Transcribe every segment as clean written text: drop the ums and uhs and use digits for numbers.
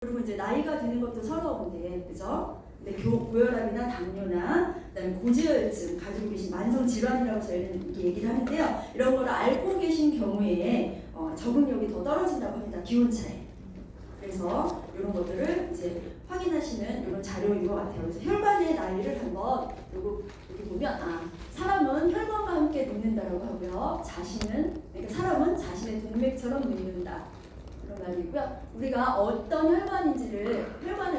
그리고 이제 나이가 드는 것도 서러운데, 그죠? 근데 고혈압이나 당뇨나 그다음에 고지혈증 가지고 계신 만성 질환이라고 저희는 이렇게 얘기를 하는데요. 이런 거를 앓고 계신 경우에 적응력이 더 떨어진다고 합니다. 기온차에. 그래서 이런 것들을 이제 확인하시는 이런 자료인 것 같아요. 그래서 혈관의 나이를 한번 여기 보면 사람은 혈관과 함께 눕는다라고 하고요. 그러니까 사람은 자신의 동맥처럼 눕는다. 그런 말이고요. 우리가 어떤 혈관을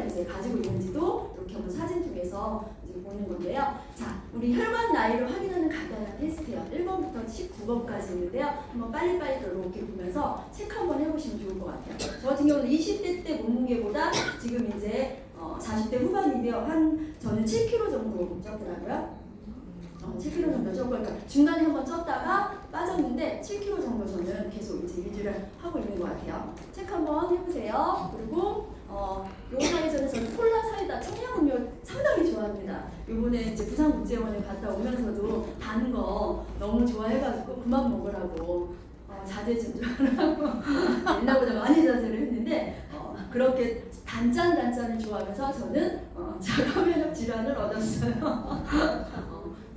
이제 가지고 있는지도 이렇게 한번 사진 통해서 이제 보는 건데요. 자, 우리 혈관 나이를 확인하는 간단한 테스트예요. 1번부터 19번까지 있는데요. 한번 빨리빨리 이렇게 보면서 체크 한번 해보시면 좋을 것 같아요. 저 같은 경우는 20대 때 몸무게보다 지금 이제 40대 후반인데요. 저는 7kg 정도 쪘더라고요. 7kg 정도 쪘고, 그러니까 중간에 한번 쪘다가 빠졌는데 7kg 정도 저는 계속 이제 유지를 하고 있는 것 같아요. 체크 한번 해보세요. 그리고 요 사이전에 저는 콜라, 사이다, 청량음료 상당히 좋아합니다. 요번에 이제 부산국제원에 갔다 오면서도 단 거 너무 좋아해가지고 그만 먹으라고 자제 좀 하라고 옛날보다 많이 자제를 했는데 그렇게 단짠을 좋아하면서 저는 자가면역 질환을 얻었어요.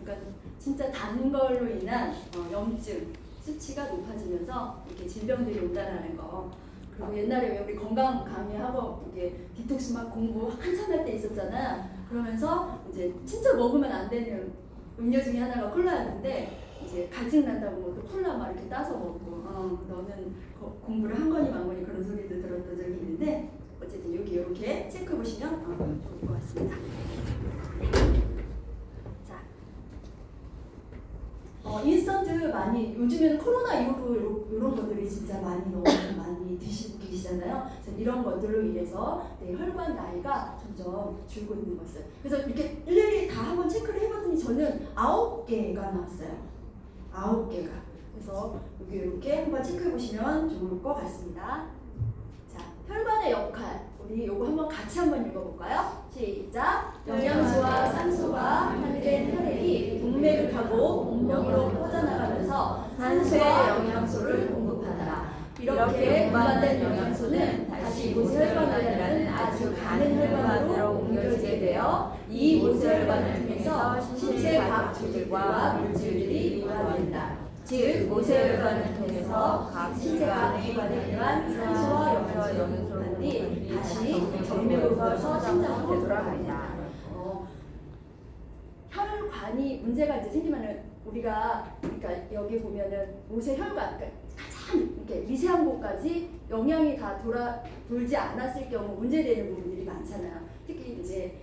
그러니까 진짜 단 걸로 인한 염증 수치가 높아지면서 이렇게 질병들이 온다라는 거. 그리고 옛날에 왜 우리 건강 강의하고 이게 디톡스 막 공부 한참 할 때 있었잖아요. 그러면서 이제 진짜 먹으면 안 되는 음료 중에 하나가 콜라였는데 이제 갈증 난다고 또 콜라 막 이렇게 따서 먹고 너는 공부를 한 거니 만 거니 그런 소리도 들었던 적이 있는데 어쨌든 여기 이렇게 체크해 보시면 좋을 것 같습니다. 인스턴트 많이 요즘에는 코로나 이후로 이런 것들이 진짜 너무 많이 드시고 계시잖아요. 그래서 이런 것들로 인해서 혈관 나이가 점점 줄고 있는 것을. 그래서 이렇게 일일이 다 한번 체크를 해봤더니 저는 9개가 나왔어요. 9개가. 그래서 여기 이렇게 한번 체크해 보시면 좋을 것 같습니다. 자, 혈관의 역할. 우리 요거 한번 같이 한번 읽어볼까요? 시작! 영양소와 산소가 함유된 혈액이 동맥을 타고 몸으로 퍼져나가면서 산소와 영양소를 공급한다. 이렇게 공급된 영양소는 다시 모세혈관이라는 아주 가는 혈관으로 옮겨지게 되어 이 모세혈관을 통해서 신체 각 조직과 물질들이 이완된다. 즉 모세혈관을 통해서 각 신체 각 기관에 필요한 산소와 영양소들이 다시 정맥으로 가서 심장으로 돌아갑니다. 혈관이 문제가 이제 생기면은 우리가 그러니까 여기 보면은 모세혈관 그러니까 가장 이렇게 미세한 곳까지 영양이 다 돌지 않았을 경우 문제되는 부분들이 많잖아요. 특히 이제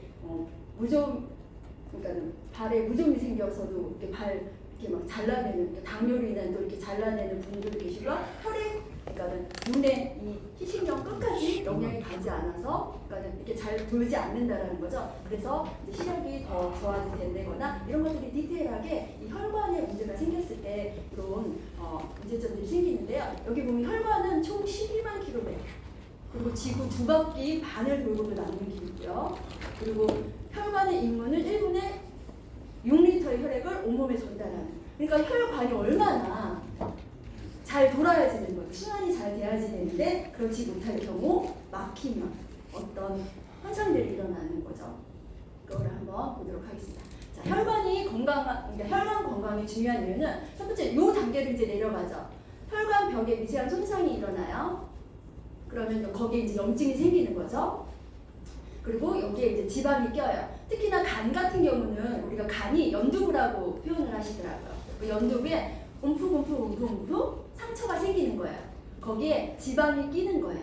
그러니까 발에 무좀이 생겨서도 이렇게 이렇게 막 잘라내는 당뇨로 인한 또 이렇게 잘라내는 분들도 계시고 혈액 그러니까는 눈에 이 희신경 끝까지 영양이 가지 않아서 그러니까는 이렇게 잘 돌지 않는다라는 거죠. 그래서 이제 시력이 더 저하된다거나 이런 것들이 디테일하게 이 혈관에 문제가 생겼을 때 이런 문제점들이 생기는데요. 여기 보면 혈관은 총 12만 킬로메터 그리고 지구 2바퀴 반을 돌고도 남는 길이고요. 그리고 혈관의 임무는 1분에 6리터의 혈액을 온몸에 전달하는. 그러니까 혈관이 얼마나 잘 돌아야 되는 거예요. 순환이 잘 돼야지 되는데 그렇지 못할 경우 막히면 어떤 현상들이 일어나는 거죠. 그거를 한번 보도록 하겠습니다. 자, 그러니까 혈관 건강이 중요한 이유는 첫 번째 요 단계로 이제 내려가죠. 혈관 벽에 미세한 손상이 일어나요. 그러면 거기에 이제 염증이 생기는 거죠. 그리고 여기에 이제 지방이 껴요. 특히나 간 같은 경우는 우리가 간이 연두부라고 표현을 하시더라고요. 그 연두부에 움푹 상처가 생기는 거예요. 거기에 지방이 끼는 거예요.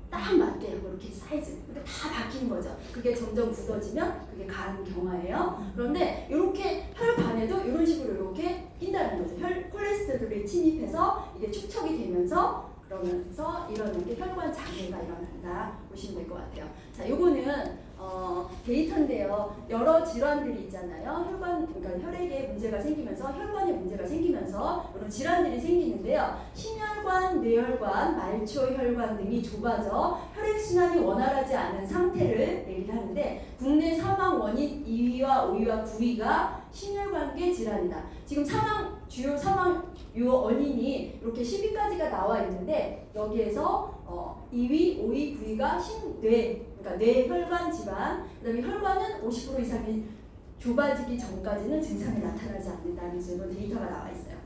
딱 맞대요. 그렇게 사이즈. 그러니까 다 박힌 거죠. 그게 점점 굳어지면 그게 간 경화예요. 그런데 이렇게 혈관에도 이런 식으로 이렇게 낀다는 거죠. 콜레스테롤이 침입해서 이게 축적이 되면서 그러면서 이러는 게 혈관 장애가 일어난다 보시면 될 것 같아요. 자, 요거는 데이터인데요. 여러 질환들이 있잖아요. 그러니까 혈액에 문제가 생기면서 혈관에 문제가 생기면서 이런 질환들이 생기는데요. 심혈관, 뇌혈관, 말초혈관 등이 좁아져 혈액순환이 원활하지 않은 상태를 얘기를 하는데 국내 사망 원인 2위와 5위와 9위가 심혈관계 질환이다. 지금 주요 사망 원인이 이렇게 10위까지가 나와 있는데 여기에서 2위, 5위, 9위가 신뇌, 그러니까 뇌혈관 질환. 그다음에 혈관은 50% 이상이 좁아지기 전까지는 증상이 나타나지 않는다는 식으로 데이터가 나와 있어요.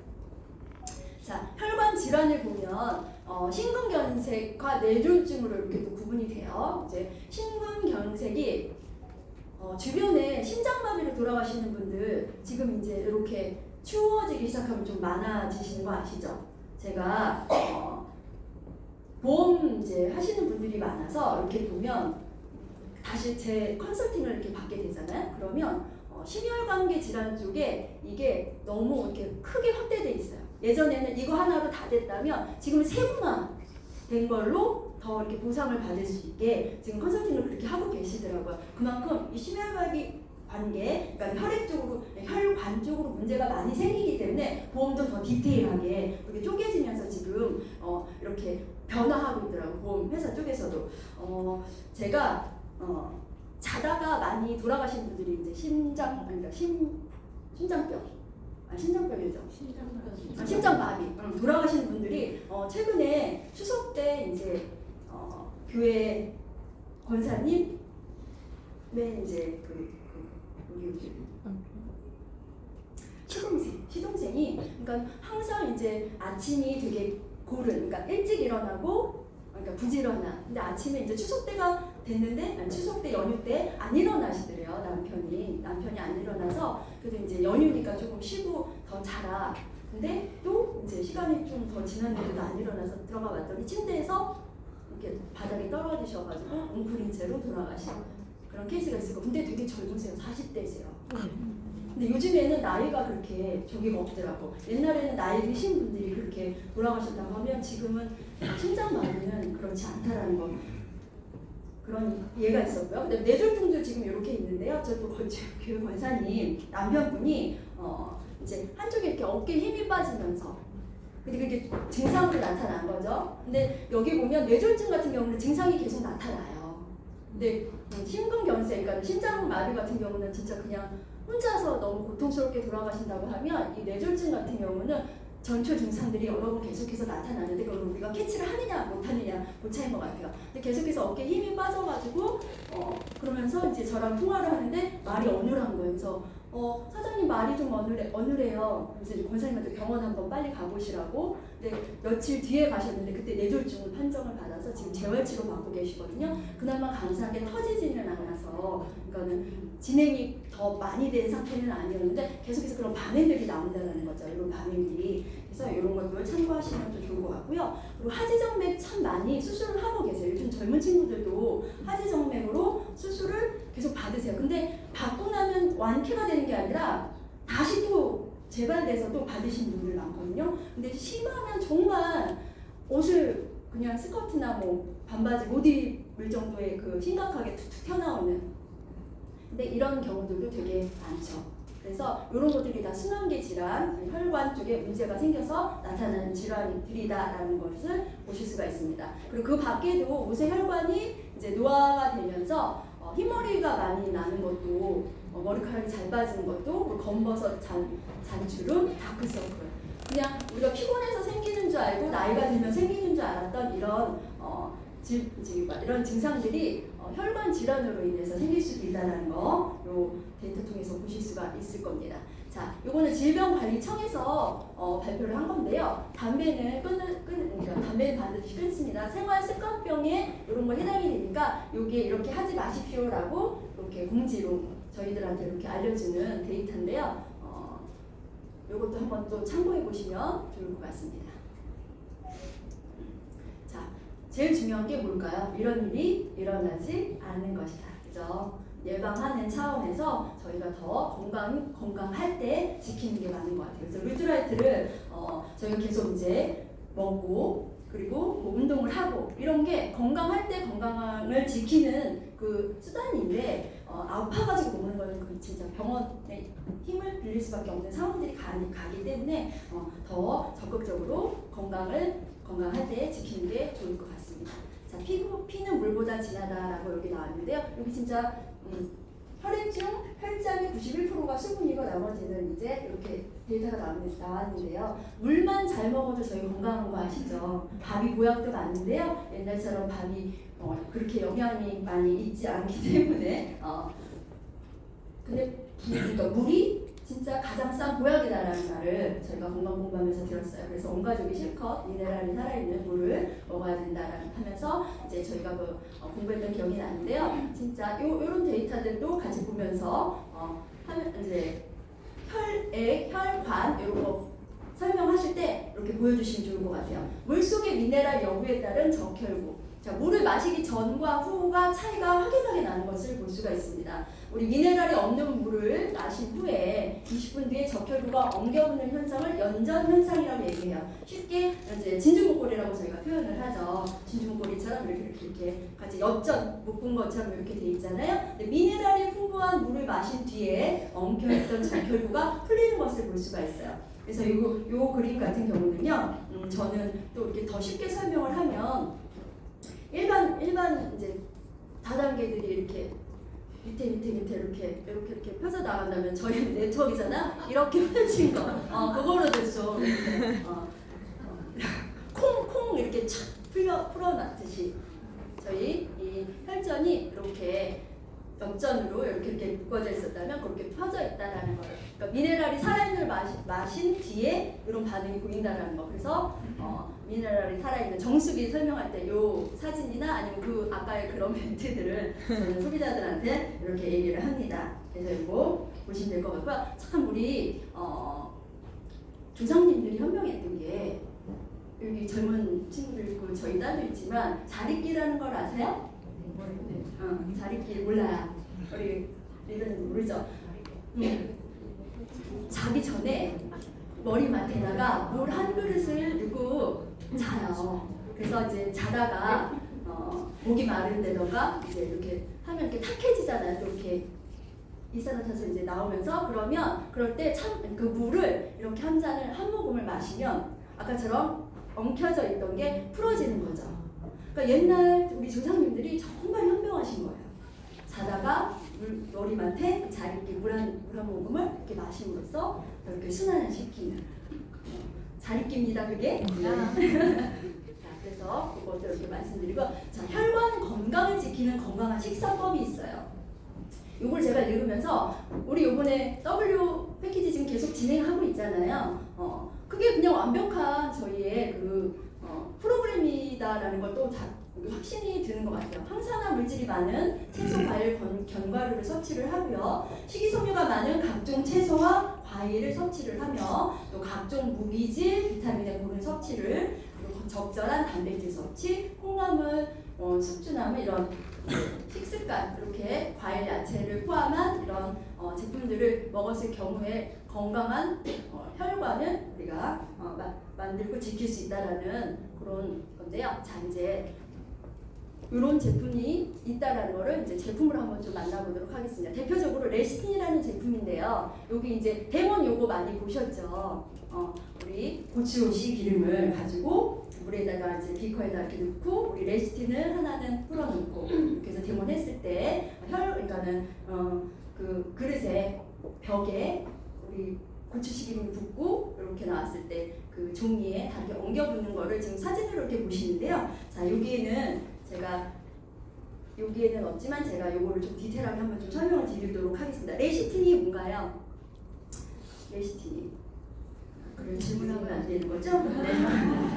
자, 혈관 질환을 보면 심근경색과 뇌졸중으로 이렇게 또 구분이 돼요. 이제 심근경색이 주변에 심장마비로 돌아가시는 분들 지금 이제 이렇게 추워지기 시작하면 좀 많아지시는 거 아시죠? 제가 보험 이제 하시는 분들이 많아서 이렇게 보면 다시 제 컨설팅을 이렇게 받게 되잖아요. 그러면 심혈관계 질환 쪽에 이게 너무 이렇게 크게 확대돼 있어요. 예전에는 이거 하나로 다 됐다면 지금은 세분화 된 걸로 더 이렇게 보상을 받을 수 있게 지금 컨설팅을 그렇게 하고 계시더라고요. 그만큼 이 심혈관계 그러니까 혈액 쪽으로, 혈관 쪽으로 문제가 많이 생기기 때문에 보험도 더 디테일하게 이렇게 쪼개지면서 지금 이렇게 변화하고 있더라고요. 보험 회사 쪽에서도. 제가 자다가 많이 돌아가신 분들이 이제 심장병이죠. 심장마비 돌아가시는 분들이 최근에 추석 때 이제 교회 권사님 맨 이제 우리 시동생이 그러니까 항상 이제 아침이 되게 고른, 그러니까 일찍 일어나고 그러니까 부지런한. 근데 아침에 이제 추석 때가 됐는데 추석 때 연휴 때 안 일어나시더래요. 남편이 안 일어나서 그래도 이제 연휴니까 조금 쉬고 더 자라. 근데 또 이제 시간이 좀 더 지났는데도 안 일어나서 들어가 봤더니 침대에서 이렇게 바닥에 떨어지셔가지고 웅크린 채로 돌아가신 그런 케이스가 있었고, 근데 되게 젊으세요. 40대세요. 근데 요즘에는 나이가 그렇게 저기가 없더라고. 옛날에는 나이 드신 분들이 그렇게 돌아가셨다고 하면 지금은 심장마비는 그렇지 않다라는 거. 그런 예가 있었고요. 근데 뇌졸중도 지금 이렇게 있는데요. 저도 교회 권사님 남편분이 이제 한쪽에 이렇게 어깨에 힘이 빠지면서 근데 그게 증상으로 나타난 거죠. 근데 여기 보면 뇌졸중 같은 경우는 증상이 계속 나타나요. 근데 심근경색, 그러니까 심장마비 같은 경우는 진짜 그냥 혼자서 너무 고통스럽게 돌아가신다고 하면 이 뇌졸중 같은 경우는 전초 증상들이 여러 번 계속해서 나타나는데 그걸 우리가 캐치를 하느냐 못하느냐 그 차이인 것 같아요. 근데 계속해서 어깨에 힘이 빠져가지고 그러면서 이제 저랑 통화를 하는데 말이 어눌한 거예요. 그래서 사장님 말이 좀 어눌해요. 그래서 권사님한테 병원 한번 빨리 가보시라고. 근데 며칠 뒤에 가셨는데 그때 뇌졸중을 판정을 받아서 지금 재활치료 받고 계시거든요. 그나마 감사하게 터지지는 않아서 그러니까는 진행이 더 많이 된 상태는 아니었는데 계속해서 그런 반응들이 나온다는 거죠. 이런 반응들이. 그래서 이런 것도 참고하시면 좀 좋을 것 같고요. 그리고 하지정맥 참 많이 수술을 하고 계세요. 요즘 젊은 친구들도 하지정맥으로 수술을 계속 받으세요. 근데 받고 나면 완쾌가 되는 게 아니라 다시 또 재발돼서 또 받으신 분들 많거든요. 근데 심하면 정말 옷을 그냥 스커트나 뭐 반바지 못 입을 정도의 그 심각하게 툭툭 튀어나오는. 근데 이런 경우들도 되게 많죠. 그래서 이런 것들이 다 순환계 질환, 혈관 쪽에 문제가 생겨서 나타나는 질환들이다라는 것을 보실 수가 있습니다. 그리고 그 밖에도 옷의 혈관이 이제 노화가 되면서 흰머리가 많이 나는 것도, 머리카락이 잘 빠지는 것도, 검버섯, 잔주름, 다크서클. 그냥 우리가 피곤해서 생기는 줄 알고 나이가 들면 생기는 줄 알았던 이런 증상들이 혈관 질환으로 인해서 생길 수도 있다는 거, 요 데이터 통해서 보실 수가 있을 겁니다. 자, 요거는 질병관리청에서 발표를 한 건데요. 담배는 그러니까 담배는 반드시 끊습니다. 생활 습관병에 이런 거 해당이 되니까 요게 이렇게 하지 마십시오라고 이렇게 공지로 저희들한테 이렇게 알려주는 데이터인데요. 요것도 한번 또 참고해 보시면 좋을 것 같습니다. 자, 제일 중요한 게 뭘까요? 이런 일이 일어나지 않는 것이다. 그죠? 예방하는 차원에서 저희가 더 건강할 때 지키는 게 맞는 것 같아요. 그래서 루트라이트를 저희가 계속 이제 먹고 그리고 뭐 운동을 하고 이런 게 건강할 때 건강을 지키는 그 수단인데 아파가지고 먹는 거는 그 진짜 병원에 힘을 빌릴 수밖에 없는 상황들이 가기 때문에 더 적극적으로 건강할 때 지키는 게 좋을 것 같습니다. 자, 피는 물보다 진하다라고 여기 나왔는데요. 여기 진짜 혈액 중 혈장의 91%가 수분이고 나머지는 이제 이렇게 데이터가 나왔는데요. 물만 잘 먹어도 저희 건강한 거 아시죠? 밥이 보약도 많은데요. 옛날처럼 밥이 그렇게 영양이 많이 있지 않기 때문에 근데 그러니까 물이 진짜 가장 싼 보약이다라는 말을 저희가 건강 공부하면서 들었어요. 그래서 온 가족이 실컷 미네랄이 살아있는 물을 먹어야 된다라는 하면서 이제 저희가 공부했던 기억이 나는데요. 진짜 요런 데이터들도 같이 보면서 하면 이제 혈액, 혈관 이런 거 설명하실 때 이렇게 보여주시면 좋을 것 같아요. 물 속의 미네랄 여부에 따른 적혈구. 자, 물을 마시기 전과 후가 차이가 확연하게 나는 것을 볼 수가 있습니다. 우리 미네랄이 없는 물을 마신 후에 20분 뒤에 적혈구가 엉겨붙는 현상을 연전 현상이라고 얘기해요. 쉽게 이제 진주목걸이라고 저희가 표현을 하죠. 진주목걸이처럼 이렇게 같이 엿전 묶은 것처럼 이렇게 돼 있잖아요. 근데 미네랄이 풍부한 물을 마신 뒤에 엉켜있던 적혈구가 풀리는 것을 볼 수가 있어요. 그래서 요 그림 같은 경우는요, 저는 또 이렇게 더 쉽게 설명을 하면 일반 이제 다단계들이 이렇게 밑에 이렇게 펴져 나간다면 저희는 네트워크잖아. 이렇게 펼친 거. 그거로도 좀 콩 이렇게 착 풀어놨듯이 저희 이 혈전이 이렇게 역전으로 이렇게 묶어져 있었다면 그렇게 펴져 있다라는 거예요. 그러니까 미네랄이 살아있는 마신 뒤에 이런 반응이 보인다라는 거. 그래서 미네랄이 살아있는 정수기 설명할 때 요 사진이나 아니면 그 아까의 그런 멘트들을 저는 소비자들한테 이렇게 얘기를 합니다. 그래서 이거 보시면 될 것 같고요. 참 우리 조상님들이 현명했던 게 여기 젊은 친구들 있고 저희 딸도 있지만 자립기라는 걸 아세요? 자립기 몰라요. 우리 리더님 모르죠? 자기 전에 머리맡에다가 물 한 그릇을 넣고 자요. 그래서 이제 자다가 목이 마른데다가 이제 이렇게 하면 이렇게 탁해지잖아요. 또 이렇게 일산화탄소 이제 나오면서 그럴 때 참 그 물을 이렇게 한 잔을 한 모금을 마시면 아까처럼 엉켜져 있던 게 풀어지는 거죠. 그러니까 옛날 우리 조상님들이 정말 현명하신 거예요. 자다가 머리맡에 자립기 물 한 모금을 이렇게 마심으로써 이렇게 순환을 시키는 자립기입니다. 그게. 자, 그래서 그것도 이렇게 말씀드리고, 자, 혈관 건강을 지키는 건강한 식사법이 있어요. 이걸 제가 읽으면서 우리 이번에 W 패키지 지금 계속 진행하고 있잖아요. 그게 그냥 완벽한 저희의 프로그램이다라는 것도 확신이 드는 것 같아요. 항산화 물질이 많은 채소, 과일, 견과류를 섭취를 하고요. 식이섬유가 많은 각종 채소와 과일을 섭취를 하며 또 각종 무기질, 비타민의 고른 섭취를 그리고 적절한 단백질 섭취, 콩나물, 숙주나물 이런 식습관 이렇게 과일, 야채를 포함한 이런 제품들을 먹었을 경우에 건강한 혈관을 우리가 만들고 지킬 수 있다라는 그런 건데요. 자, 이제 이런 제품이 있다라는 거를 이제 제품을 한번 좀 만나보도록 하겠습니다. 대표적으로 레시틴이라는 제품인데요. 여기 이제 데몬 요거 많이 보셨죠? 우리 고추오시 기름을 가지고 물에다가 이제 비커에다 이렇게 넣고 우리 레시틴을 하나는 풀어놓고 그래서 데몬 했을 때 그러니까는 그 그릇에 벽에 우리 고추씨 기름이 붓고 이렇게 나왔을 때 그 종이에 다 이렇게 엉겨 붙는 거를 지금 사진으로 이렇게 보시는데요. 자, 여기에는 없지만 제가 요거를 좀 디테일하게 한번 좀 설명을 드리도록 하겠습니다. 레시틴이 뭔가요? 레시틴이 그런 질문하면 안 되는 거죠? 네.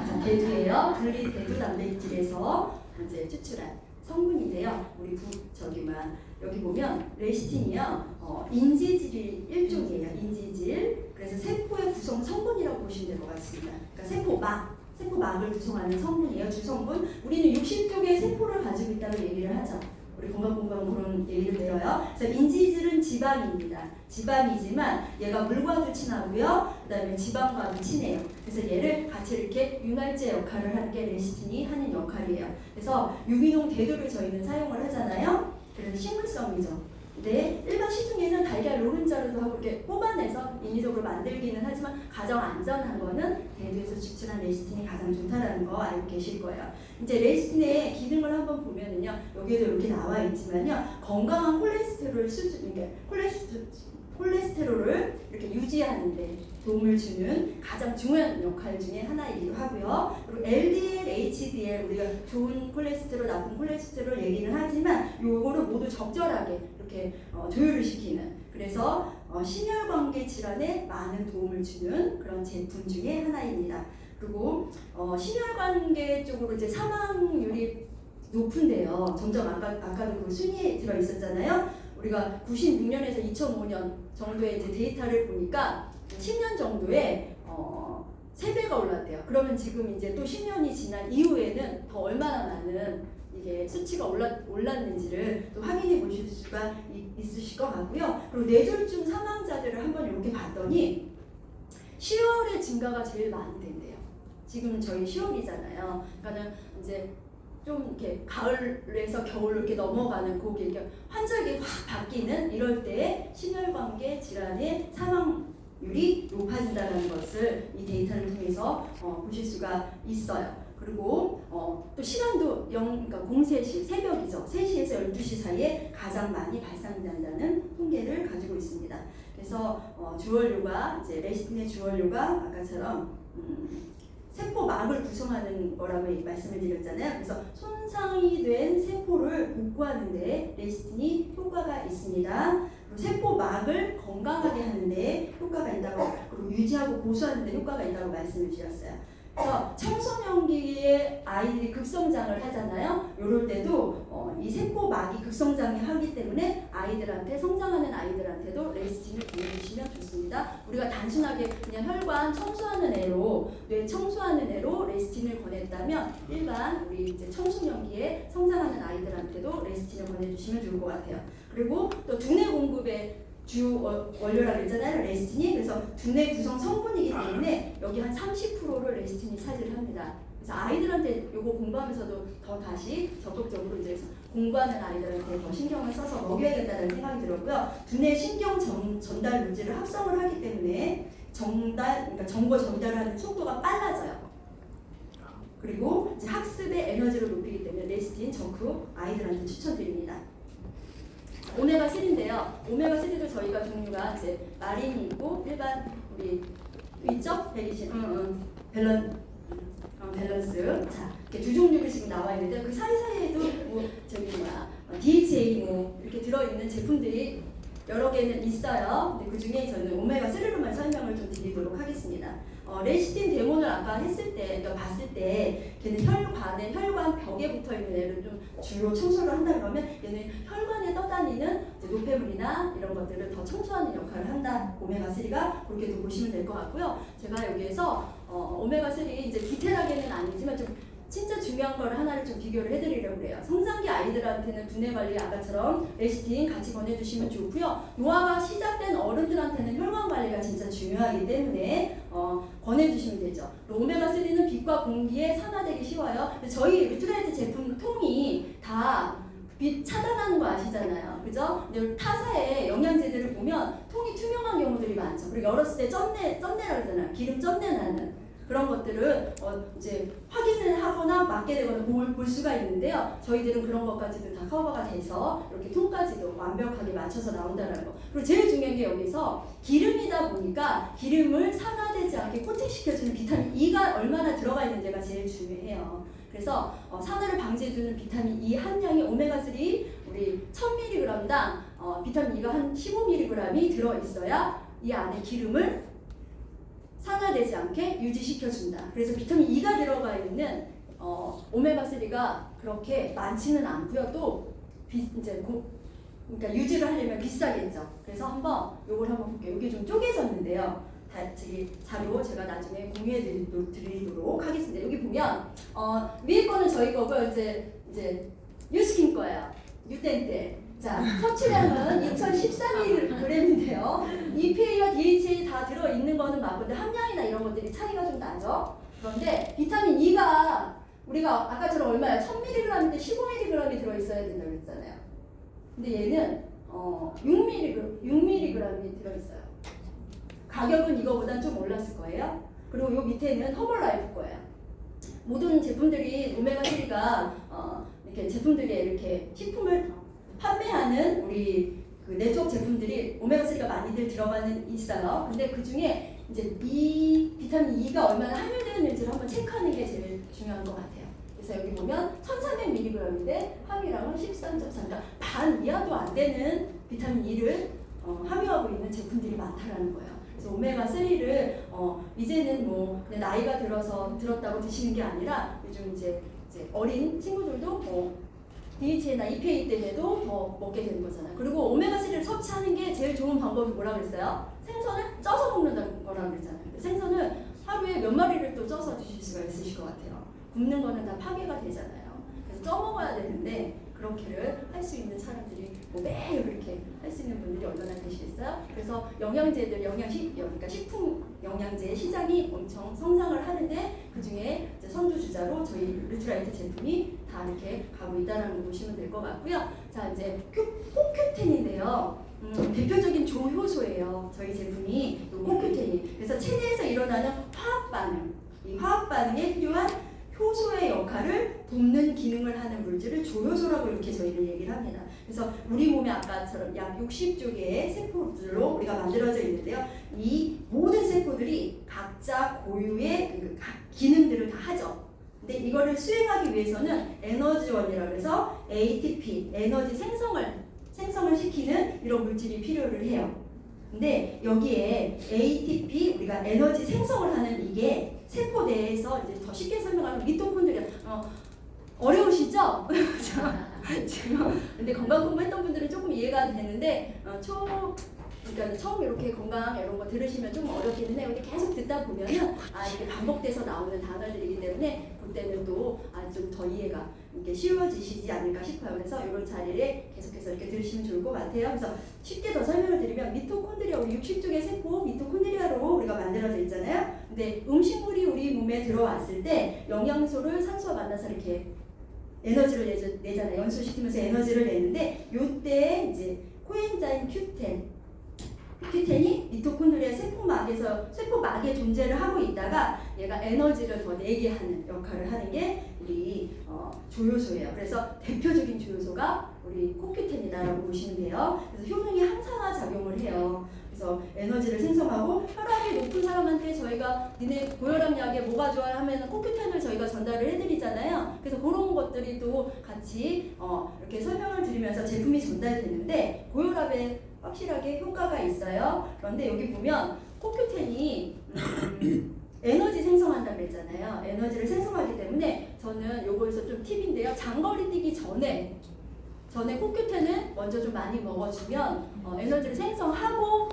자, 대두예요. 분리 대두 단백질에서 이제 추출한 성분인데요. 우리 여기 보면 레시틴이요. 인지질이 일종이에요. 인지질. 그래서 세포의 구성 성분이라고 보시면 될 것 같습니다. 그러니까 세포막을 구성하는 성분이에요. 주성분. 우리는 60쪽의 세포를 가지고 있다고 얘기를 하죠. 우리 건강공부하면 그런 얘기를 들어요. 그래서 인지질은 지방입니다. 지방이지만 얘가 물과도 친하고요. 그 다음에 지방과도 친해요. 그래서 얘를 같이 이렇게 윤활제 역할을 하는 게 레시틴이 하는 역할이에요. 그래서 유기농 대두를 저희는 사용을 하잖아요. 그래서 식물성이죠. 근데 일반 시중에는 달걀 노른자로도 하고 이렇게 뽑아내서 인위적으로 만들기는 하지만 가장 안전한 거는 대두에서 추출한 레시틴이 가장 좋다라는 거 알고 계실 거예요. 이제 레시틴의 기능을 한번 보면은요, 여기에도 이렇게 나와 있지만요, 건강한 콜레스테롤 수준, 그러니까 콜레스테롤을 이렇게 유지하는데 도움을 주는 가장 중요한 역할 중에 하나이기도 하고요. 그리고 LDL, HDL, 우리가 좋은 콜레스테롤, 나쁜 콜레스테롤 얘기는 하지만 요거를 모두 적절하게 이렇게 조율을 시키는, 그래서 심혈관계 질환에 많은 도움을 주는 그런 제품 중에 하나입니다. 그리고 심혈관계 쪽으로 이제 사망률이 높은데요. 점점 아까도 그 순위에 들어 있었잖아요. 우리가 96년에서 2005년 정도의 이제 데이터를 보니까 10년 정도에 3배가 올랐대요. 그러면 지금 이제 또 10년이 지난 이후에는 더 얼마나 많은 이게 수치가 올랐는지를 또 확인해 보실 수가 있으실 것 같고요. 그리고 뇌졸중 사망자들을 한번 이렇게 봤더니 10월에 증가가 제일 많이 된대요. 지금 저희 10월이잖아요. 그러니까는 이제 좀 이렇게 가을에서 겨울로 이렇게 넘어가는 그게 이렇게 환절기 확 바뀌는 이럴 때 심혈관계 질환의 사망률이 높아진다는 것을 이 데이터를 통해서 보실 수가 있어요. 그리고 또 시간도 그러니까 공세시 새벽이죠. 3시에서 12시 사이에 가장 많이 발생된다는 통계를 가지고 있습니다. 그래서 주원료가 이제 레시틴의 주원료가 아까처럼 세포막을 구성하는 거라고 말씀을 드렸잖아요. 그래서 손상이 된 세포를 복구하는 데 레시틴이 효과가 있습니다. 그리고 세포막을 건강하게 하는 데 효과가 있다고, 그리고 유지하고 보수하는 데 효과가 있다고 말씀을 드렸어요. 그래서 청소년기에 아이들이 급성장을 하잖아요. 이럴 때도 이 세포막이 급성장을 하기 때문에 아이들한테, 성장하는 아이들한테도 레시틴을 보내주시면 좋습니다. 우리가 단순하게 그냥 혈관 청소하는 애로, 뇌 청소하는 애로 레시틴을 권했다면 일반 우리 이제 청소년기에 성장하는 아이들한테도 레시틴을 권해주시면 좋을 것 같아요. 그리고 또 두뇌 공급에 주 원료라고 했잖아요, 레시틴이. 그래서 두뇌 구성 성분이기 때문에 여기 한 30%를 레시틴이 차지를 합니다. 그래서 아이들한테 요거 공부하면서도 더 다시 적극적으로 이제 공부하는 아이들한테 더 신경을 써서 먹여야겠다는 생각이 들었고요. 두뇌 신경 전달 물질을 합성을 하기 때문에 그러니까 정보 전달하는 속도가 빨라져요. 그리고 이제 학습의 에너지를 높이기 때문에 레시틴 적극 아이들한테 추천드립니다. 오메가3인데요. 오메가3도 저희가 종류가 이제 마린이 있고 일반 우리 있죠? 밸런스. 자, 이렇게 두 종류가 지금 나와 있는데 그 사이사이에도 뭐 DHA 뭐 이렇게 들어있는 제품들이 여러 개는 있어요. 근데 그 중에 저는 오메가3로만 설명을 좀 드리도록 하겠습니다. 레시틴 데모를 아까 했을 때, 그러니까 봤을 때 걔는 혈관 벽에 붙어 있는 애를 좀 주로 청소를 한다 그러면 얘는 혈관에 떠다니는 노폐물이나 이런 것들을 더 청소하는 역할을 한다. 오메가3가 그렇게도 보시면 될 것 같고요. 제가 여기에서 오메가3 이제 디테일하게는 아니지만 좀 진짜 중요한 걸 하나를 좀 비교를 해드리려고 해요. 성장기 아이들한테는 두뇌 관리 아까처럼 레시틴 같이 권해주시면 좋고요. 노화가 시작된 어른들한테는 혈관 관리가 진짜 중요하기 때문에 권해주시면 되죠. 오메가3는 빛과 공기에 산화되기 쉬워요. 저희 뉴트라이트 제품 통이 다 빛 차단하는 거 아시잖아요. 그죠? 근데 타사의 영양제들을 보면 통이 투명한 경우들이 많죠. 그리고 열었을 때 쩐내라고 하잖아요. 기름 쩐내 나는. 그런 것들을 이제 확인을 하거나 맞게 되거나 볼 수가 있는데요. 저희들은 그런 것까지도 다 커버가 돼서 이렇게 통까지도 완벽하게 맞춰서 나온다는 거. 그리고 제일 중요한 게 여기서 기름이다 보니까 기름을 산화되지 않게 코팅시켜주는 비타민 E가 얼마나 들어가 있는지가 제일 중요해요. 그래서 산화를 방지해주는 비타민 E 함량이 오메가3 우리 1000mg당 비타민 E가 한 15mg이 들어있어야 이 안에 기름을 산화되지 않게 유지시켜준다. 그래서 비타민 E가 들어가 있는 오메가3가 그렇게 많지는 않고요. 또 그러니까 유지를 하려면 비싸겠죠. 그래서 한번 요걸 한번 볼게요. 이게 좀 쪼개졌는데요. 저기 자료 제가 나중에 공유해 드리도록 하겠습니다. 여기 보면 위에 거는 저희 거고요. 이제 뉴스킨 거예요. 뉴텐 때. 자, 섭취량은 2013mg인데요. EPA와 DHA 다 들어있는 거는 맞는데 함량이나 이런 것들이 차이가 좀 나죠. 그런데 비타민 E가 우리가 아까처럼 얼마야? 1000mg인데 15mg이 들어있어야 된다고 했잖아요. 근데 얘는 6mg이 들어있어요. 가격은 이거보다 좀 올랐을 거예요. 그리고 요 밑에는 허벌라이프 거예요. 모든 제품들이 오메가3가 이렇게 제품들이 이렇게 식품을 판매하는 우리 그 네트워크 제품들이 오메가3가 많이들 들어가는 있어요. 근데 그 중에 이제 비타민 E가 얼마나 함유되어 있는지를 한번 체크하는 게 제일 중요한 것 같아요. 그래서 여기 보면 1300mg인데 함유량은 13.3, 그러니까 반 이하도 안 되는 비타민 E를 함유하고 있는 제품들이 많다라는 거예요. 그래서 오메가3를 이제는 뭐 그냥 나이가 들어서 들었다고 드시는 게 아니라 요즘 이제 어린 친구들도 DHA나 EPA 때문에도 더 먹게 되는 거잖아요. 그리고 오메가3를 섭취하는 게 제일 좋은 방법이 뭐라 그랬어요? 생선을 쪄서 먹는다는 거라고 그랬잖아요. 생선은 하루에 몇 마리를 또 쪄서 드실 수가 있으실 것 같아요. 굽는 거는 다 파괴가 되잖아요. 그래서 쪄 먹어야 되는데 그렇게를 할 수 있는 사람들이 뭐 매일 이렇게 할 수 있는 분들이 얼마나 되시겠어요? 그래서 영양제들, 그러니까 식품 영양제 시장이 엄청 성장을 하는데 그 중에 선두주자로 저희 루트라이트 제품이 다 이렇게 가고 있다는 거 보시면 될 것 같고요. 자, 이제 코큐텐인데요. 대표적인 조효소예요. 저희 제품이 코큐텐이. 그래서 체내에서 일어나는 화학 반응, 이 화학 반응에 필요한 효소의 역할을 돕는 기능을 하는 물질을 조효소라고 이렇게 저희는 얘기를 합니다. 그래서 우리 몸에 아까처럼 약 60조 개의 세포들로 우리가 만들어져 있는데요. 이 모든 세포들이 각자 고유의 그 기능들을 다 하죠. 근데 이거를 수행하기 위해서는 에너지원이라고 해서 ATP, 에너지 생성을 시키는 이런 물질이 필요를 해요. 근데 여기에 ATP, 우리가 에너지 생성을 하는 이게 세포 내에서 이제 더 쉽게 설명하면 미토콘드리아, 어려우시죠? 근데 건강 공부했던 분들은 조금 이해가 되는데 그러니까 처음 이렇게 건강 이런 거 들으시면 좀 어렵기는 해요. 근데 계속 듣다 보면은 이게 반복돼서 나오는 단어들이기 때문에 그때는 또 좀 더 이해가 이렇게 쉬워지시지 않을까 싶어요. 그래서 이런 자리에 계속해서 이렇게 들으시면 좋을 것 같아요. 그래서 쉽게 더 설명을 드리면 미토콘드리아, 우리 60쪽의 세포 미토콘드리아로 우리가 만들어져 있잖아요. 근데 음식물이 우리 몸에 들어왔을 때 영양소를 산소와 만나서 이렇게 에너지를 내잖아요. 연소시키면서 에너지를 내는데 요때 이제 코엔자임 큐텐이 미토콘드리아 세포막에 존재를 하고 있다가 얘가 에너지를 더 내게 하는 역할을 하는 게 우리 조효소예요. 그래서 대표적인 조효소가 우리 코큐텐이다라고 보시면 돼요. 그래서 효능이 항산화 작용을 해요. 그래서 에너지를 생성하고 혈압이 높은 사람한테 저희가 니네 고혈압 약에 뭐가 좋아 하면 코큐텐을 저희가 전달을 해드리잖아요. 그래서 그런 것들이 또 같이 이렇게 설명을 드리면서 제품이 전달되는데 고혈압에 확실하게 효과가 있어요. 그런데 여기 보면 코큐텐이 에너지 생성한다고 했잖아요. 에너지를 생성하기 때문에 저는 요거에서 좀 팁인데요. 장거리 뛰기 전에 코큐텐을 먼저 좀 많이 먹어주면 에너지를 생성하고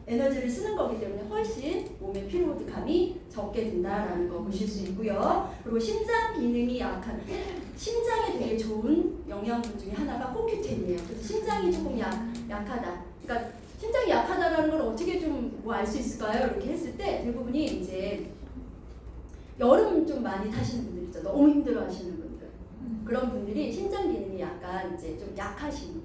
에너지를 쓰는 거기 때문에 훨씬 몸의 피로감이 적게 든다라는 거 보실 수 있고요. 그리고 심장 기능이 약한, 심장에 되게 좋은 영양분 중에 하나가 코큐텐이에요. 그래서 심장이 조금 약하다. 그러니까 심장이 약하다라는 걸 어떻게 좀 뭐 알 수 있을까요? 이렇게 했을 때 대부분이 이제 여름 좀 많이 타시는 분들 있죠. 너무 힘들어하시는 분들. 그런 분들이 심장 기능이 약간 이제 좀 약하신,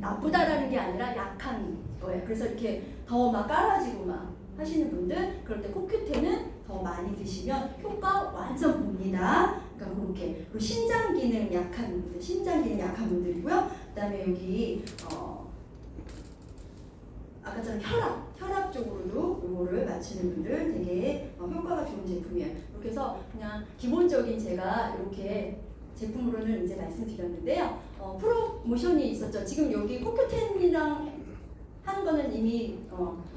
나쁘다라는 게 아니라 약한 거예요. 그래서 이렇게 더 막 깔아지고 막 하시는 분들, 그럴 때 코큐텐은 더 많이 드시면 효과 완전 봅니다. 그러니까 그렇게. 그리고 심장 기능 약한 분들이고요. 그다음에 여기 아까처럼 혈압 쪽으로도 이거를 맞추는 분들 되게 효과가 좋은 제품이에요. 이렇게 해서 그냥 기본적인 제가 이렇게 제품으로는 이제 말씀드렸는데요. 프로모션이 있었죠. 지금 여기 코큐텐이랑 하는 거는 이미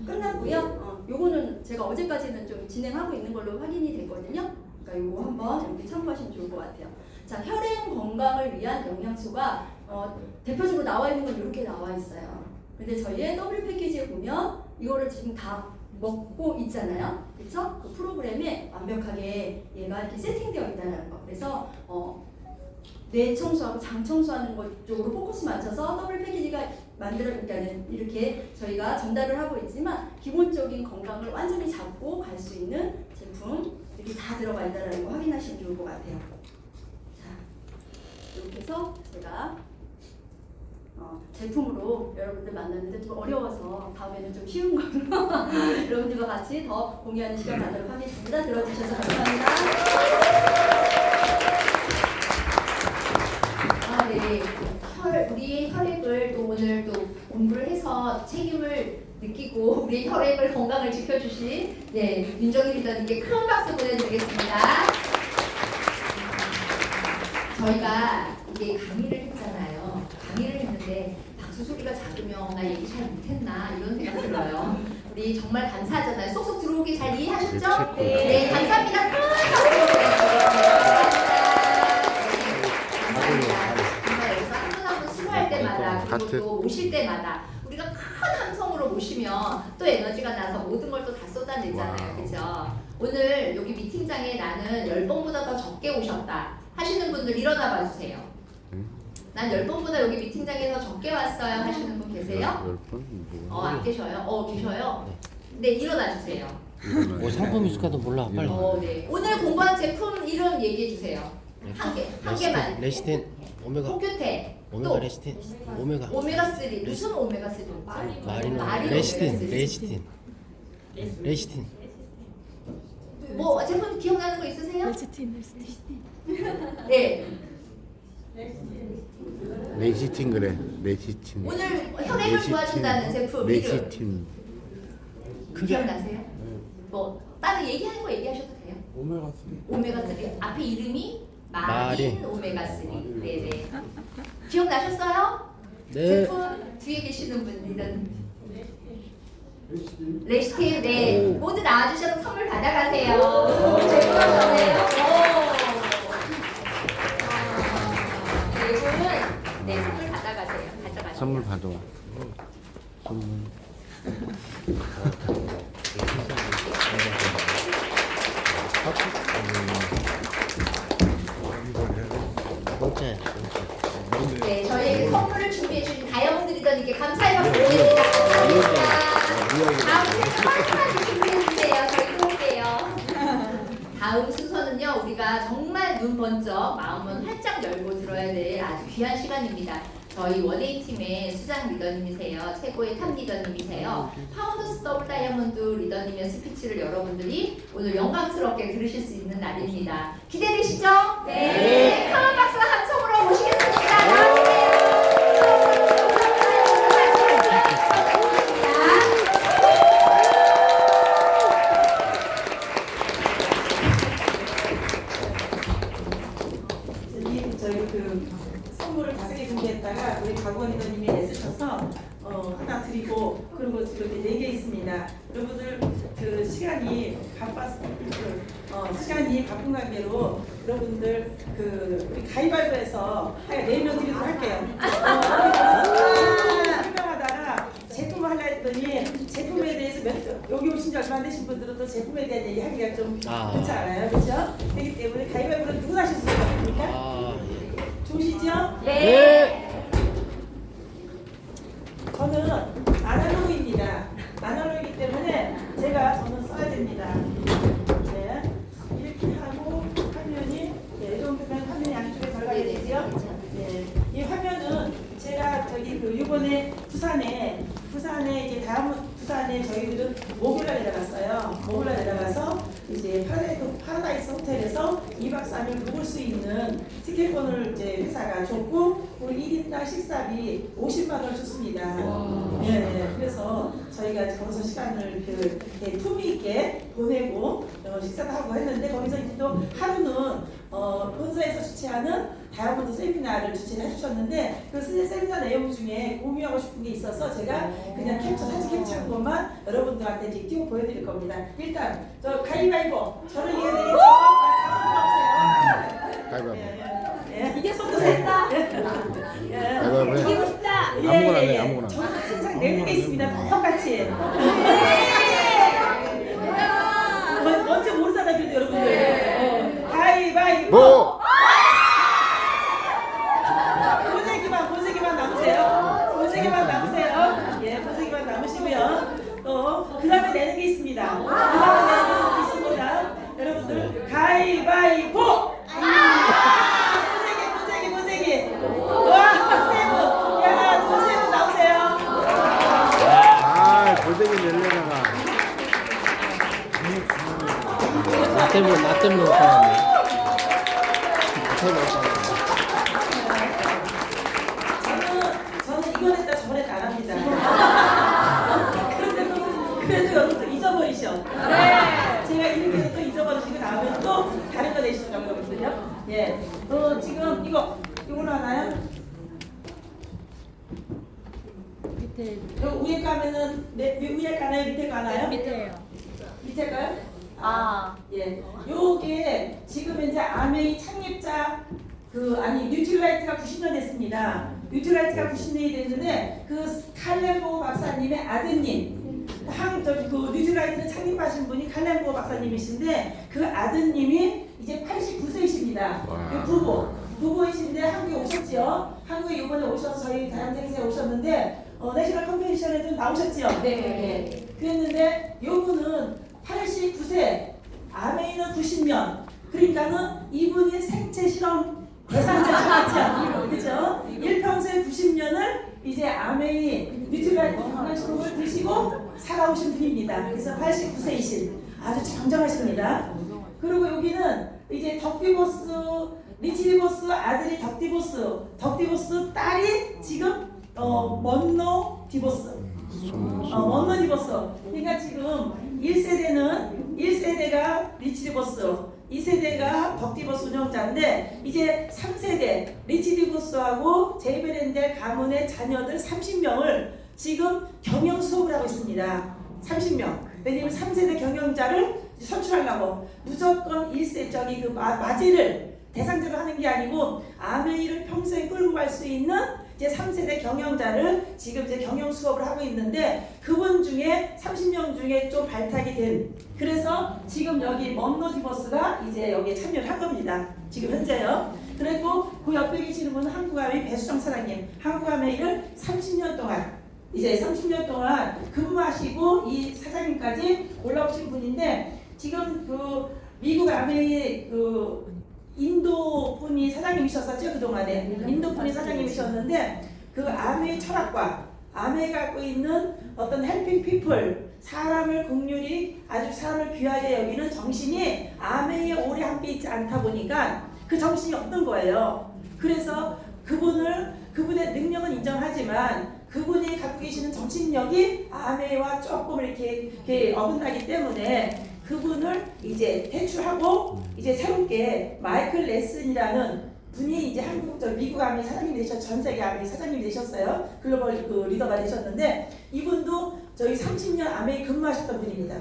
끝났고요. 요거는 제가 어제까지는 좀 진행하고 있는 걸로 확인이 됐거든요. 그러니까 요거 한번 이렇게 참고하시면 좋을 것 같아요. 자, 혈행 건강을 위한 영양소가 대표적으로 나와 있는 건 이렇게 나와 있어요. 근데 저희의 W 패키지에 보면 이거를 지금 다 먹고 있잖아요. 그렇죠? 그 프로그램에 완벽하게 얘가 이렇게 세팅되어 있다는 거. 그래서 뇌 청소하고 장 청소하는 것 쪽으로 포커스 맞춰서 W 패키지가 그러니까 이렇게 저희가 전달을 하고 있지만 기본적인 건강을 완전히 잡고 갈 수 있는 제품 이렇게 다 들어가 있다는 거 확인하시면 좋을 것 같아요. 자, 이렇게 해서 제가 제품으로 여러분들 만났는데 좀 어려워서 다음에는 좀 쉬운 걸로 여러분들과 같이 더 공유하는 시간 갖도록 하겠습니다. 들어주셔서 감사합니다. 네. 우리의 혈액을 또 오늘 또 공부를 해서 책임을 느끼고 우리의 혈액을 건강을 지켜주신 윤정희 리더님께 큰 박수 보내드리겠습니다. 저희가 이게 강의를 했잖아요. 강의를 했는데 박수 소리가 작으면 나 얘기 잘 못했나 이런 생각 들어요. 우리 정말 감사하잖아요. 쏙쏙 들어오게 잘 이해하셨죠? 네, 감사합니다. 큰 박수 보내드리겠습니다. 정말 여기서 한 분 한 분 수고할 때마다 그리고 또 오실 때마다 우리가 큰 함성으로 모시면 또 에너지가 나서 모든 걸 또 다 쏟아내잖아요. 그죠? 오늘 여기 미팅장에 나는 10번보다 더 적게 오셨다 하시는 분들 일어나 봐주세요. 난 10번보다 여기 미팅장에 더 적게 왔어요 하시는 분 계세요? 10번? 안 계셔요? 계셔요? 네, 일어나 주세요. 뭐 상품 있을까도 몰라 빨리. 네. 오늘 공부한 제품 이름 얘기해 주세요. 한 개만. 레시틴 오메가 코큐테 오메가 또 레시틴 오메가 오메가3 무슨 오메가3? 마리노 레시틴. 레시틴 뭐 제품 기억나는 거 있으세요? 레시틴. 네. 레시틴 그래. 레시틴. 오늘 혈액을 도와준다는 제품 이름 레시틴. 기억나세요? 뭐 다른 얘기하는 거 얘기하셔도 돼요. 오메가3 앞에 이름이 마린 오메가3. 네네. 기억나셨어요? 네. 제품 뒤에 계시는 분들은 레시틴. 네. 모두 나와주셔서 선물 받아가세요. 제품하셨네요. 네 분은 선물 받아가세요. 가져가세요. 선물 받아. 선물. 번째. 네, 저희에게 선물을 준비해 주신 다이아몬드 리더님께 감사의 박수 보냅니다. 감사합니다. 다음 순서 준비해 주세요. 저희 또 올게요. 다음 순서는요, 우리가 정말 눈 번쩍 마음은 활짝 열고 들어야 될 아주 귀한 시간입니다. 저희 원에이 팀의 수장 리더님이세요. 최고의 탑 리더님이세요. 파운더스 더블 다이아몬드 리더님의 스피치를 여러분들이 오늘 영광스럽게 들으실 수 있는 날입니다. 기대되시죠? 네. 큰 박수 함성으로 모시겠습니다. 나와주세요. 저희 그 선물을 5개 준비했다가 우리 박원 리더님이 애쓰셔서 하나 드리고 그리고 이렇게 4개 있습니다. 여러분들 그 시간이 시간이 바쁜 관계로 여러분들 그 우리 가위바위보해서 4명 드리도록 할게요. 설명하다가 제품을 하려 했더니 제품에 대해서 여기 오신 지 얼마 안 되신 분들은 또 제품에 대한 얘기 하기가 좀 그렇지 않아요? 그렇죠? 그렇기 때문에 가위바위보는 누구 하실 수 있습니까? 좋으시죠? 네. 저는 아날로그입니다. 아날로그이기 때문에 저는 써야 됩니다. 네. 이렇게 하고 화면이 이 정도면 화면 양쪽에 들어가게 되죠. 네. 이 화면은 제가 이번에 부산에 이제 부산에 저희들은 목요일에 내려갔어요. 목요일에 내려가서 이제 파라다이스 호텔에서 2박 3일 묵을 수 있는 티켓권을 이제 회사가 줬고 우리 1인당 식사비 50만 원을 줬습니다. 네, 그래서 저희가 거기서 시간을 이렇게 품위 있게 보내고 식사도 하고 했는데 거기서 이제 또 하루는 본사에서 주최하는 다이아몬드 세미나를 주최를 해주셨는데 그 세미나 내용 중에 공유하고 싶은 게 있어서 제가 그냥 사진 캡처한 것만 여러분들한테 이제 띄워 보여드릴 겁니다. 일단 저 가위바위보 저를 이겨야 되겠죠? 가위바위보. 이겼어도 된다. 가위바위보 해. 이기고 싶다. 아무거나 해, 아무거나. 저는 항상 내는 게 있습니다. 똑같이. 먼저 모르잖아요, 그래도 여러분들. 가위바위보. 보세기만 남으세요. 보세기만 남으세요. 예, 보세기만 남으시고요. 또 그 다음에 내는 게 있습니다. 그 다음에 내는 게 있습니다. 여러분들 가위바위보. 보세기. 와, 세부. 야, 세부. 골뱅이 열려다가 나 때문에 못 살았네. 저는 이건 했다 저건 했다 안 합니다. 그래도 여러분들 잊어버리셔. 네. 제가 이렇게 해서 또 잊어버리시고 나오면 또 다른 거 내시는 거거든요. 예. 지금 이거는 하나요? 밑에 요 위에 가면은 위에 가나요? 밑에 가나요? 밑에요. 밑에 가요? 아. 예. 요게 지금 이제 아메이 창립자 뉴트라이트가 90년 됐습니다. 뉴트라이트가 90년이 됐는데 그 칼렌보 박사님의 아드님 뉴트라이트를 창립하신 분이 칼렌보 박사님이신데 그 아드님이 이제 89세이십니다. 그 부부이신데 한국에 오셨지요. 한국에 이번에 오셔서 저희 대한생생에 오셨는데 내셔널 컨벤션에도 나오셨지요. 네. 그랬는데 요분은 89세, 아메이는 90년. 그러니까는 이분이 생체 실험 대상자셨죠. 그죠? 일평생 90년을 이제 아메이 뉴트라이트 건강식품을 드시고 살아오신 분입니다. 그래서 89세이신 아주 장정하십니다. 그리고 여기는 이제 리치디보스 아들이 덕디보스 딸이 지금 먼노 디보스. 먼노 디보스. 그러니까 지금 1세대가 리치디보스, 2세대가 덕디보스 운영자인데 이제 3세대 리치디보스하고 제이베랜델 가문의 자녀들 30명을 지금 경영 수업을 하고 있습니다. 30명. 왜냐면 3세대 경영자를 선출하려고 무조건 1세 마제를 대상자로 하는 게 아니고 아메이를 평생 끌고 갈 수 있는 이제 3세대 경영자를 지금 이제 경영 수업을 하고 있는데 그분 중에 30명 중에 좀 발탁이 된 그래서 지금 여기 먼노 디버스가 이제 여기에 참여를 한 겁니다. 지금 현재요. 그리고 그 옆에 계시는 분은 한국아메이 배수정 사장님. 한국아메이를 30년 동안 근무하시고 이 사장님까지 올라오신 분인데 지금 그 미국 아메이 인도 분이 사장님이셨었죠 그동안에 인도 분이 사장님이셨는데 그 아메이 철학과 아메이가 갖고 있는 어떤 헬핑 피플 사람을 긍휼히 아주 사람을 귀하게 여기는 정신이 아메이에 오래 함께 있지 않다 보니까 그 정신이 없는 거예요. 그래서 그분의 능력은 인정하지만 그분이 갖고 계시는 정신력이 아메이와 조금 이렇게 어긋나기 때문에 그분을 이제 퇴출하고 이제 새롭게 마이클 레슨이라는 분이 이제 미국 아메이 사장님이 되셨, 전 세계 아메이 사장님이 되셨어요. 글로벌 리더가 되셨는데 이분도 저희 30년 아메이 근무하셨던 분입니다.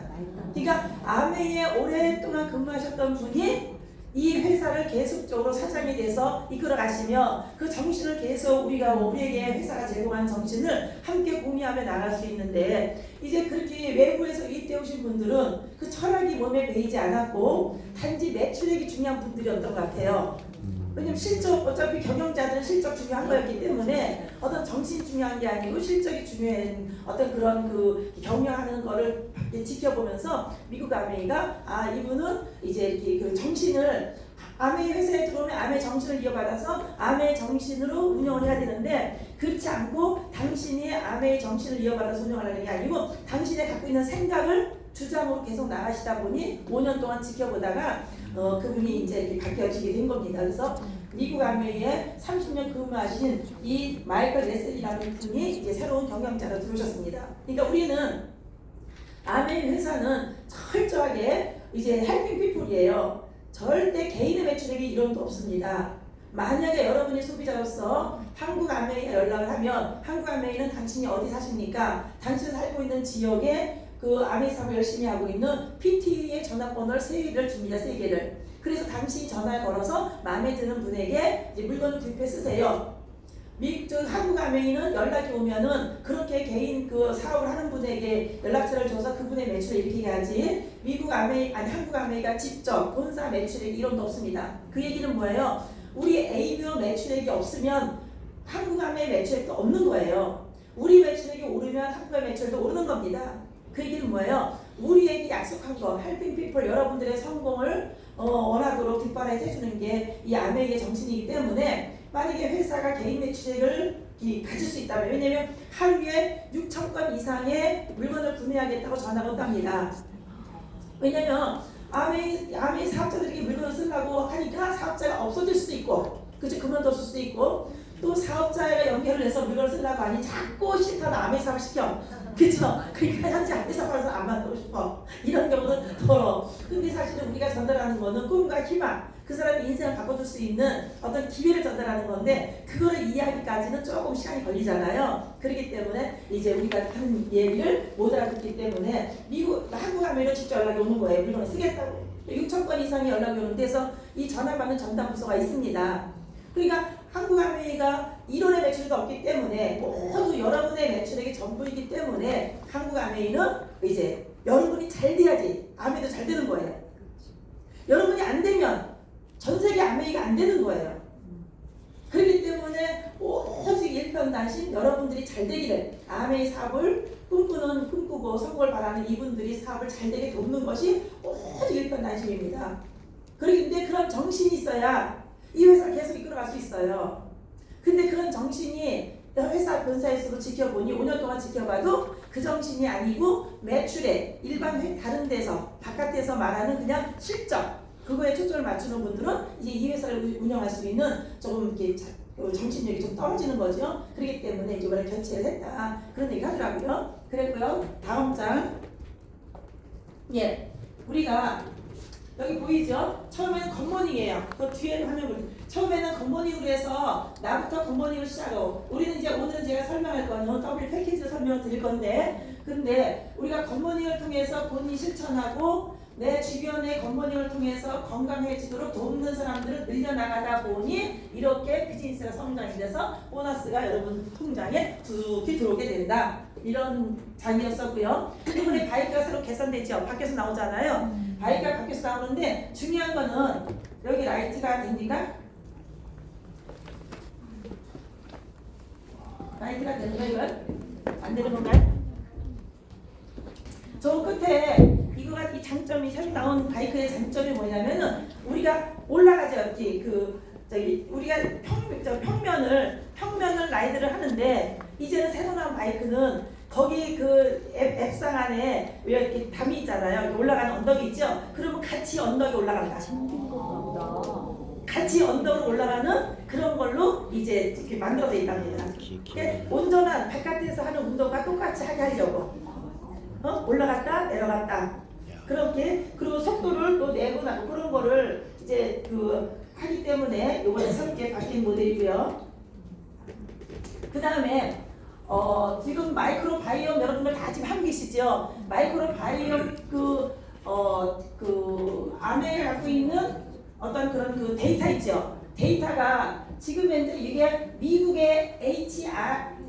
그러니까 아메이에 오랫동안 근무하셨던 분이 이 회사를 계속적으로 사장이 돼서 이끌어 가시며 그 정신을 계속 우리에게 회사가 제공한 정신을 함께 공유하며 나갈 수 있는데 이제 그렇게 외부에서 이때 오신 분들은 그 철학이 몸에 배이지 않았고 단지 매출액이 중요한 분들이었던 것 같아요. 왜냐면 어차피 경영자들은 실적 중요한 거였기 때문에 어떤 정신이 중요한 게 아니고 실적이 중요한 어떤 그런 경영하는 거를 지켜보면서 미국 아메이가 이분은 이제 이렇게 정신을 아메이 회사에 들어오면 아메이 정신을 이어받아서 아메이 정신으로 운영을 해야 되는데 그렇지 않고 당신이 아메이 정신을 이어받아서 운영하는 게 아니고 당신이 갖고 있는 생각을 주장으로 계속 나가시다 보니 5년 동안 지켜보다가 그분이 이제 이렇게 바뀌어지게 된 겁니다. 그래서 미국 아메이에 30년 근무하신 이 마이클 레슨이라는 분이 이제 새로운 경영자로 들어오셨습니다. 그러니까 우리는 아메이 회사는 철저하게 이제 헬핑 피플이에요. 절대 개인의 매출액이 이론도 없습니다. 만약에 여러분이 소비자로서 한국 아메이에 연락을 하면 한국 아메이는 당신이 어디 사십니까? 당신이 살고 있는 지역에 그 아메이 사업을 열심히 하고 있는 PT의 전화번호를 3개를 줍니다. 3개를. 그래서 당신이 전화를 걸어서 마음에 드는 분에게 이제 물건을 구입해 쓰세요. 한국 아메이는 연락이 오면은 그렇게 개인 사업을 하는 분에게 연락처를 줘서 그분의 매출을 일으키게 하지 한국 아메이가 직접 본사 매출액 이론도 없습니다. 그 얘기는 뭐예요? 우리 ABO 매출액이 없으면 한국 아메이 매출액도 없는 거예요. 우리 매출액이 오르면 한국 아메이 매출도 오르는 겁니다. 그 얘기는 뭐예요? 우리에게 약속한 거, 헬핑 피플 여러분들의 성공을 원하도록 뒷바라지 해주는 게 이 아메이의 정신이기 때문에 만약에 회사가 개인 매출액을 가질 수 있다면, 왜냐면 하루에 6,000건 이상의 물건을 구매하겠다고 전화가 온답니다. 왜냐면 아메이 사업자들에게 물건을 쓰려고 하니까 사업자가 없어질 수도 있고, 그치, 그만뒀을 수도 있고, 또 사업자가 연결을 해서 물건을 쓰려고 하니 자꾸 싫다는 아메이 사업 시켜. 그쵸? 그러니까 현재 아메이 사업에서 안 만들고 싶어. 이런 경우는 더러. 근데 사실은 우리가 전달하는 거는 꿈과 희망, 그 사람의 인생을 바꿔줄 수 있는 어떤 기회를 전달하는 건데, 그거를 이해하기까지는 조금 시간이 걸리잖아요. 그렇기 때문에 이제 우리가 한 얘기를 못 알아듣기 때문에 한국 아메이로 직접 연락이 오는 거예요. 물건을 쓰겠다고. 6,000건 이상의 연락이 오는데, 그래서 이 전화받는 전담부서가 있습니다. 그러니까 한국 아메이가 1원의 매출도 없기 때문에 모두 여러분의 매출액이 전부이기 때문에 한국 아메이는 이제 여러분이 잘 돼야지 아메이도 잘 되는 거예요. 여러분이 안 되면 전 세계 아메이가 안 되는 거예요. 그렇기 때문에 오직 일편단심 여러분들이 잘 되기를, 아메이 사업을 꿈꾸고 성공을 바라는 이분들이 사업을 잘 되게 돕는 것이 오직 일편단심입니다. 그런데 그런 정신이 있어야 이 회사 계속 이끌어갈 수 있어요. 근데 그런 정신이 회사 본사에서도 지켜보니 5년 동안 지켜봐도 그 정신이 아니고 매출에 일반 다른 데서 바깥에서 말하는 그냥 실적, 그거에 초점을 맞추는 분들은 이제 이 회사를 운영할 수 있는 조금 이렇게 정신력이 좀 떨어지는 거죠. 그렇기 때문에 이제 이번에 교체를 했다, 그런 얘기 하더라고요. 그랬고요. 다음 장. 예, 우리가 여기 보이죠? 처음에는 굿모닝이에요. 그 뒤에 화면 보세요. 처음에는 굿모닝으로 해서 나부터 굿모닝으로 시작하고, 우리는 이제 오늘은 제가 설명할 거는 W 패키지를 설명을 드릴 건데, 근데 우리가 굿모닝을 통해서 본인이 실천하고 내 주변의 굿모닝을 통해서 건강해지도록 돕는 사람들을 늘려나가다 보니 이렇게 비즈니스가 성장이 돼서 보너스가 여러분 통장에 두둑히 들어오게 된다. 이런 장이었었고요. 이번에 바이크가 새로 개선되죠. 밖에서 나오잖아요. 바이크가 밖에서 나오는데 중요한 거는 여기 라이트가 됩니까? 라이트가 되는 거예요? 안 되는 건가요? 저 끝에 이거가 이 장점이 새로 나온 바이크의 장점이 뭐냐면은 우리가 올라가죠. 이렇게 우리가 평면을 라이드를 하는데, 이제는 새로 나온 바이크는 거기 그 앱상 안에 왜 이렇게 담이 있잖아요. 이렇게 올라가는 언덕이 있죠. 그러면 같이 언덕에 올라간다. 같이 언덕으로 올라가는 그런 걸로 이제 이렇게 만들어져 있답니다. 온전한 바깥에서 하는 운동과 똑같이 하게 하려고. 올라갔다 내려갔다 그렇게, 그리고 속도를 또 내고 나고 그런 거를 이제 하기 때문에 이번에 새롭게 바뀐 모델이고요. 그 다음에 지금 마이크로 바이옴 여러분들 다 지금 하고 계시죠? 마이크로 바이옴 아메이가 갖고 있는 어떤 그런 그 데이터 있죠? 데이터가 지금 현재 이게 미국의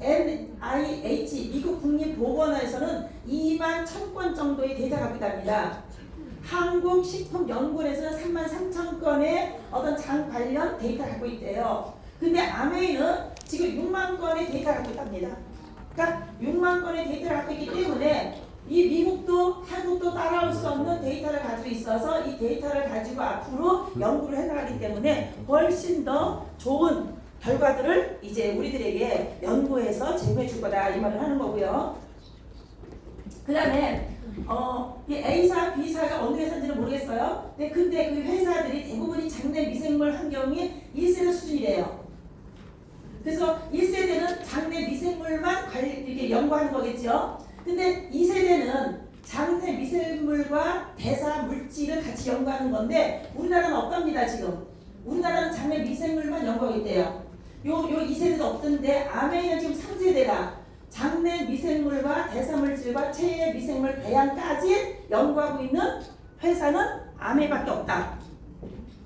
NIH 미국 국립보건원에서는 21,000건 정도의 데이터가 갖고 있답니다. 한국식품연구원에서는 33,000건의 어떤 장 관련 데이터를 갖고 있대요. 근데 아메이는 지금 6만 건의 데이터를 갖고 있답니다. 그러니까 6만 건의 데이터를 갖고 있기 때문에 이 미국도 한국도 따라올 수 없는 데이터를 가지고 있어서 이 데이터를 가지고 앞으로 연구를 해나가기 때문에 훨씬 더 좋은 결과들을 이제 우리들에게 연구해서 제공해 줄 거다, 이 말을 하는 거고요. 그 다음에 이 A사, B사가 어느 회사인지는 모르겠어요. 근데 그 회사들이 대부분이 장내 미생물 환경이 1세대 수준이래요. 그래서 1세대는 장내 미생물만 이렇게 연구하는 거겠죠. 근데 2세대는 장내 미생물과 대사 물질을 같이 연구하는 건데, 우리나라는 없답니다. 지금 우리나라는 장내 미생물만 연구하고 있대요. 요 2세대도 없던데 아메이는 지금 3세대가 장내 미생물과 대사 물질과 체외 미생물 배양까지 연구하고 있는 회사는 아메이밖에 없다.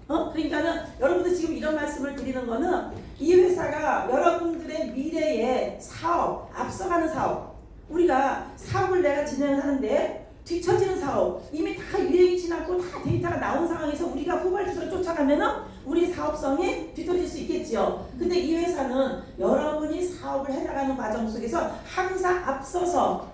그러니까는 여러분들 지금 이런 말씀을 드리는 거는 이 회사가 여러분들의 미래의 사업, 앞서가는 사업, 우리가 사업을 내가 진행을 하는데 뒤처지는 사업, 이미 다 유행이 지났고 다 데이터가 나온 상황에서 우리가 후발주자로 쫓아가면은 우리 사업성이 뒤떨어질 수 있겠죠. 근데 이 회사는 여러분이 사업을 해나가는 과정 속에서 항상 앞서서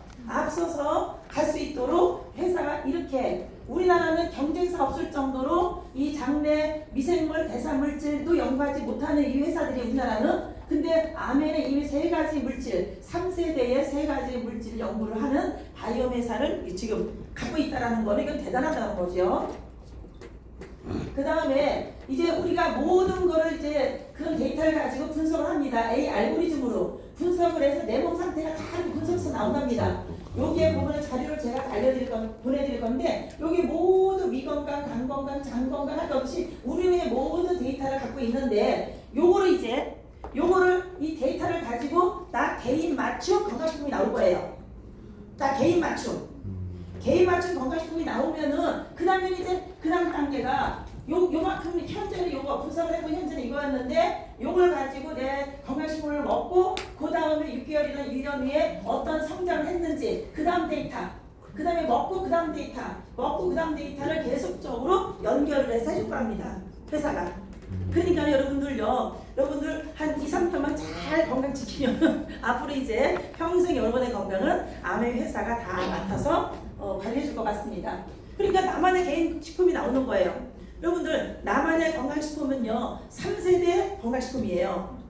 갈 수 있도록 회사가 이렇게, 우리나라는 경쟁사 없을 정도로 이 장내 미생물 대사물질도 연구하지 못하는 이 회사들이 우리나라는 근데 암에는 이미 3가지 물질, 3세대의 3가지 물질 연구를 하는 바이옴 회사를 지금 갖고 있다라는 거는 이건 대단하다는 거죠. 그 다음에 이제 우리가 모든 거를 이제 그런 데이터를 가지고 분석을 합니다. A 알고리즘으로 분석을 해서 내 몸 상태가 다 분석해서 나온답니다. 여기에 보면 자료를 제가 보내드릴 건데 여기 모두 위건강, 간건강, 장건강 할 것 없이 우리의 모든 데이터를 갖고 있는데 요거를 이 데이터를 가지고 나 개인 맞춤 건강식품이 나올 거예요. 나 개인 맞춤 건강식품이 나오면은 그 다음에 이제 그 다음 단계가 요만큼 현재는 요거 분석을 해보고 현재는 이거였는데 요걸 가지고 내 건강식품을 먹고 그 다음에 6개월이나 1년 후에 어떤 성장을 했는지 그 다음 데이터 그 다음에 먹고 그 다음 데이터를 계속적으로 연결을 해서 해줄 겁니다. 회사가. 그러니까 여러분들 한 2, 3년만 잘 건강 지키면 앞으로 이제 평생 여러분의 건강은 암의 회사가 다 맡아서 관리해 줄 것 같습니다. 그러니까 나만의 개인 식품이 나오는 거예요. 여러분들 나만의 건강식품은요 3세대 건강식품이에요.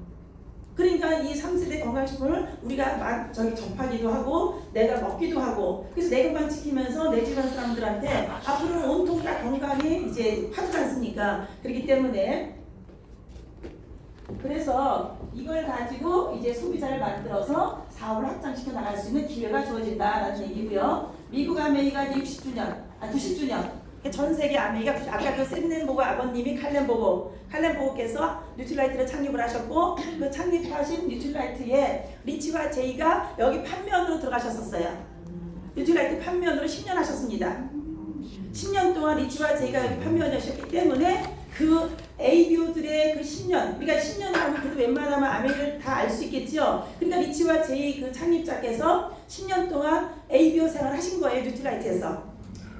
그러니까 이 3세대 건강식품을 우리가 접하기도 하고 내가 먹기도 하고 그래서 내 건강 지키면서 내 주변 사람들한테 앞으로는 온통 다 건강이 이제 파지 않습니까? 그렇기 때문에 그래서 이걸 가지고 이제 소비자를 만들어서 사업을 확장시켜 나갈 수 있는 기회가 주어진다라는 얘기고요. 미국 아메이가 90주년 전 세계 아메이가 아까 그 샌넨보고 아버님이 칼렌보고께서 뉴트라이트를 창립을 하셨고 그 창립하신 뉴트라이트에 리치와 제이가 여기 판면으로 들어가셨었어요. 뉴트라이트 판면으로 10년 하셨습니다. 10년 동안 리치와 제이가 여기 판면이셨기 때문에 그 ABO들의 그 10년, 우리가 10년 하면 그래도 웬만하면 아메이를 다 알 수 있겠죠. 그러니까 리치와 제이 그 창립자께서 10년 동안 ABO 생활을 하신 거예요, 뉴트라이트에서.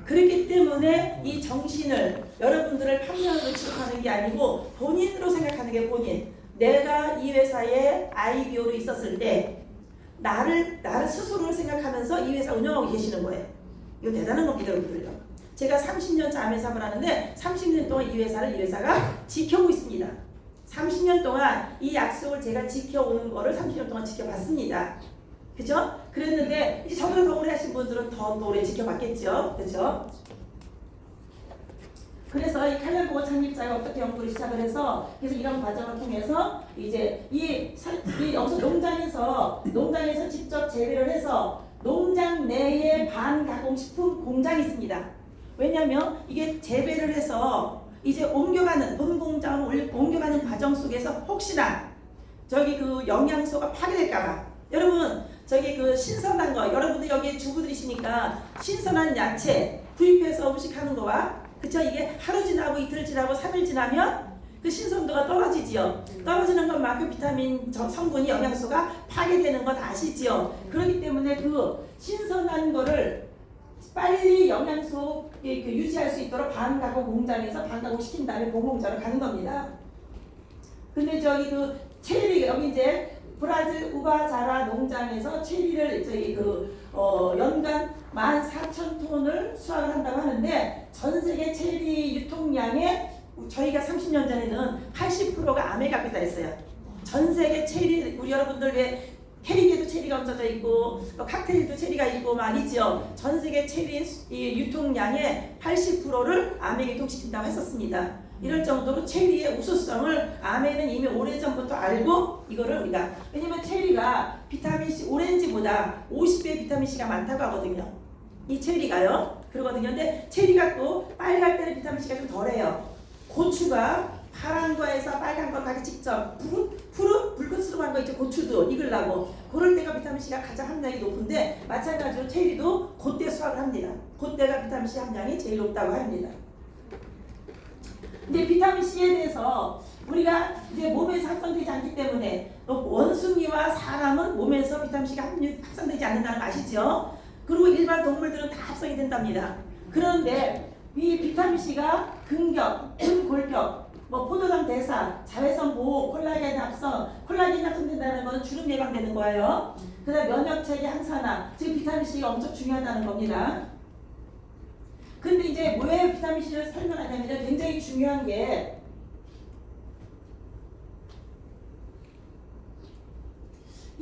그렇기 때문에 이 정신을 여러분들을 판면으로 취급하는 게 아니고 본인으로 생각하는 게 본인. 내가 이 회사에 IBO로 있었을 때 나를 스스로를 생각하면서 이 회사 운영하고 계시는 거예요. 이거 대단한 겁니다, 여러분들요. 제가 30년 암 회사를 하는데 30년 동안 이 회사가 지켜오고 있습니다. 30년 동안 이 약속을 제가 지켜오는 거를 30년 동안 지켜봤습니다. 그죠? 그랬는데 이제 저보다 더 오래 하신 분들은 더 오래 지켜봤겠죠. 그죠? 그래서 이 칼렌보고 창립자가 어떻게 연구를 시작을 해서 그래서 이런 과정을 통해서 이제 여기서 농장에서 직접 재배를 해서 농장 내에 반가공식품 공장이 있습니다. 왜냐하면 이게 재배를 해서 이제 옮겨가는 본 공장을 옮겨가는 과정 속에서 혹시나 저기 그 영양소가 파괴될까봐 여러분 저기 그 신선한 거 여러분들 여기 주부들이시니까 신선한 야채 구입해서 음식하는 거와 그쵸 이게 하루 지나고 이틀 지나고 3일 지나면 그 신선도가 떨어지지요. 떨어지는 것만큼 비타민 성분이 영양소가 파괴되는 거 다 아시지요. 그렇기 때문에 그 신선한 거를 빨리 영양소 유지할 수 있도록 반가공 공장에서 반가공 시킨 다음에 공공장으로 가는 겁니다. 근데 저기 그 체리 여기 이제 브라질 우바자라 농장에서 체리를 저기 연간 14,000톤을 수확을 한다고 하는데 전 세계 체리 유통량의 저희가 30년 전에는 80%가 아메리카노였어요. 전 세계 체리 우리 여러분들 왜 캐리비에도 체리가 얹어져 있고 칵테일도 체리가 있고 많이죠. 전 세계 체리 유통량의 80%를 암에 유통시킨다고 했었습니다. 이럴 정도로 체리의 우수성을 암에는 이미 오래전부터 알고 이거를 우리가 왜냐면 체리가 비타민C 오렌지보다 50배 비타민C가 많다고 하거든요. 이 체리가요. 그러거든요. 근데 체리가 또 빨갈 때는 비타민C가 좀 덜해요. 고추가 파란 거에서 빨간 거 가기 직접 푸른 붉은스름한 거 있죠. 고추도 익으려고 그럴 때가 비타민C가 가장 함량이 높은데 마찬가지로 체리도 그때 수확을 합니다. 그때가 비타민C 함량이 제일 높다고 합니다. 근데 비타민C에 대해서 우리가 이제 몸에서 합성되지 않기 때문에 원숭이와 사람은 몸에서 비타민C가 합성되지 않는다는 거 아시죠? 그리고 일반 동물들은 다 합성이 된답니다. 그런데 이 비타민C가 근격, 근골격, 포도당 대사, 자외선 보호, 콜라겐 합성, 콜라겐 합성된다는 건 주름 예방되는 거예요. 그 다음 면역체계 항산화, 지금 비타민C가 엄청 중요하다는 겁니다. 근데 이제 왜 비타민C를 설명하냐면 굉장히 중요한 게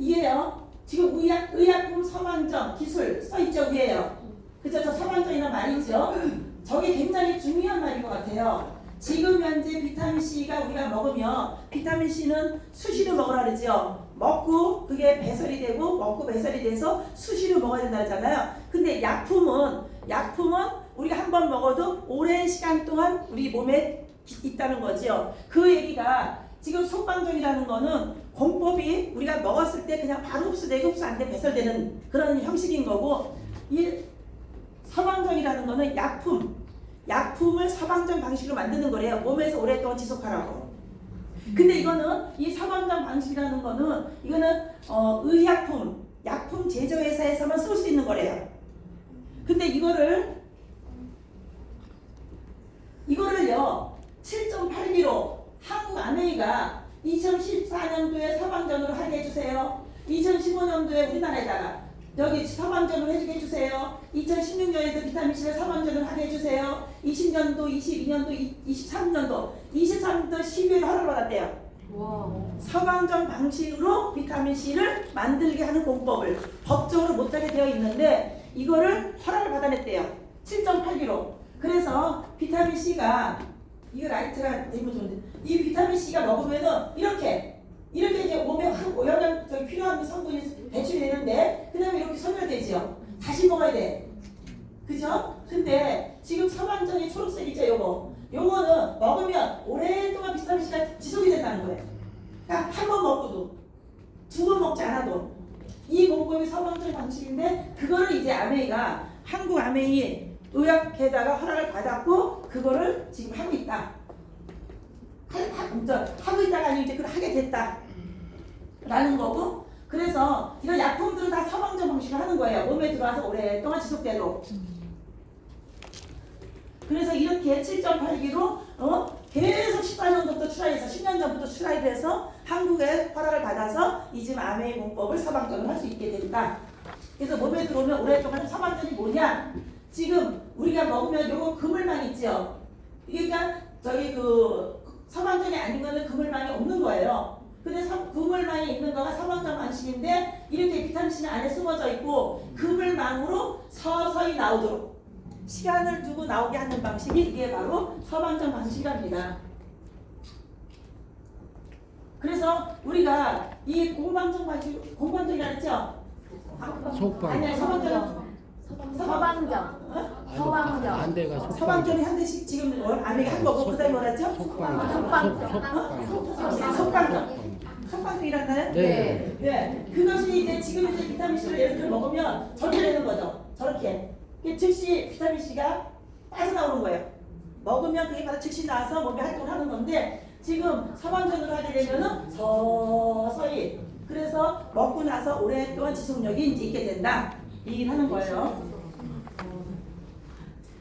이게요. 지금 의약품 서방정 기술 써있죠 위에요. 그죠? 저 서방정이란 말이 있죠. 저게 굉장히 중요한 말인 것 같아요. 지금 현재 비타민C가 우리가 먹으면 비타민C는 수시로 먹으라 그러죠. 먹고 그게 배설이 되고 먹고 배설이 돼서 수시로 먹어야 된다 그러잖아요. 근데 약품은 우리가 한 번 먹어도 오랜 시간 동안 우리 몸에 있다는 거죠. 그 얘기가 지금 속방정이라는 거는 공법이 우리가 먹었을 때 그냥 바로 흡수되고 흡수 안 돼 배설되는 그런 형식인 거고, 이 서방정이라는 거는 약품을 서방정 방식으로 만드는 거래요. 몸에서 오랫동안 지속하라고. 근데 이거는 이 서방정 방식이라는 거는 이거는 약품 제조회사에서만 쓸 수 있는 거래요. 근데 이거를요 7.8기로 한국 아메이가 2014년도에 서방전으로 하게 해주세요. 2015년도에 우리나라에다가 여기 서방전으로 해주게 해주세요. 2016년에도 비타민C를 서방전으로 하게 해주세요. 20년도, 22년도, 23년도 12월 허락을 받았대요. 서방전 방식으로 비타민C를 만들게 하는 공법을 법적으로 못하게 되어 있는데 이거를 허락을 받아냈대요. 7.8기로. 그래서 비타민C가 이거 라이트가 되면 좋은데 이 비타민C가 먹으면은 이렇게 이제 몸에 영양 필요한 성분이 배출이 되는데 그 다음에 이렇게 소멸되지요. 다시 먹어야 돼. 그죠? 근데 지금 서방전이 초록색이죠. 요거는 먹으면 오랫동안 비타민C가 지속이 된다는 거예요. 그러니까 한 번 먹고도 두 번 먹지 않아도 이 공법이 서방전 방식인데 그거를 이제 아메이가 한국 아메이 의학회다가 허락을 받았고 그거를 지금 하고 있다. 하고 있다가 아니고 이제 그걸 하게 됐다. 라는 거고, 그래서 이런 약품들은 다 서방전 방식을 하는 거예요. 몸에 들어와서 오랫동안 지속되도록. 그래서 이렇게 7.8기로 계속 14년부터 출하해서 10년 전부터 출하해서 한국에 허락을 받아서 이 지금 아메이 공법을 서방전을 할 수 있게 된다. 그래서 몸에 들어오면 오랫동안 서방전이 뭐냐? 지금 우리가 먹으면 요거 그물망 있죠. 그러니까 저기 서방전이 아닌 거는 그물망이 없는 거예요. 근데 그물망이 있는 거가 서방전 방식인데 이렇게 비타민C는 안에 숨어져 있고 그물망으로 서서히 나오도록 시간을 두고 나오게 하는 방식이 이게 바로 서방전 방식이랍니다. 그래서 우리가 이 공방전이라 했죠? 아니야, 서방전. 안돼가 서방전이 한 대씩 지금 아메가 한 거고 그 다음에 뭐랬죠? 속방전이라나요? 네. 네. 그것이 이제 지금 이제 비타민C를 예를 들어 먹으면 저렇게 되는 거죠. 저렇게. 즉시 비타민C가 빠져나오는 거예요. 먹으면 그게 바로 즉시 나와서 몸에 활동을 하는 건데 지금 서방전으로 하게 되면은 서서히 그래서 먹고 나서 오랫동안 지속력이 이제 있게 된다. 얘기를 하는 거예요.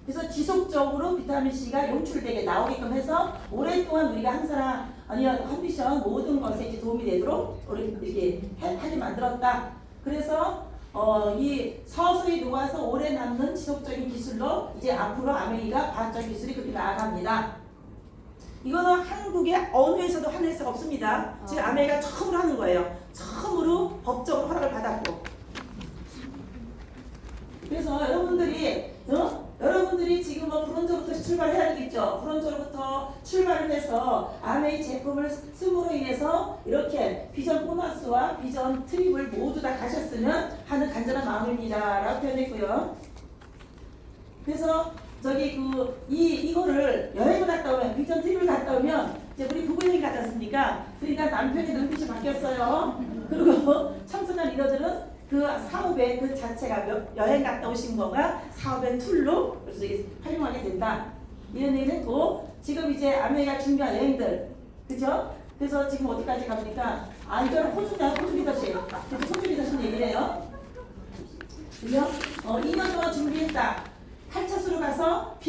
그래서 지속적으로 비타민C가 용출되게 나오게끔 해서 오랫동안 우리가 한 사람 아니야 컨디션 모든 것에 이제 도움이 되도록 이렇게 하게 만들었다. 그래서 이 서서히 녹아서 오래 남는 지속적인 기술로 이제 앞으로 아메리카 과학적 기술이 그렇게 나아갑니다. 이거는 한국의 어느 회사도 하는 회사가 없습니다. 지금 아메리카가 처음으로 하는 거예요. 처음으로 법적으로 허락을 받았고. 그래서 여러분들이 지금 브론저부터 출발을 해야 되겠죠. 브론저부터 출발을 해서 아메이 제품을 씀으로 인해서 이렇게 비전 보너스와 비전 트립을 모두 다 가셨으면 하는 간절한 마음입니다. 라고 표현했고요. 그래서 이거를 여행을 갔다 오면 비전 트립을 갔다 오면 이제 우리 부부여행 가지 않습니까? 그러니까 남편의 눈빛이 바뀌었어요. 그리고 청소년 리더들은 그 사업의 그 자체가 여행 갔다 오신 거가 사업의 툴로 활용하게 된다. 이런 얘기를 했고, 지금 이제 아메리카 준비한 여행들, 그죠? 그래서 지금 어디까지 갑니까? 이거는 호주 리더십. 그래서 호주 리더십 얘기를 해요. 그죠? 2년 동안 준비했다. 8차수로 가서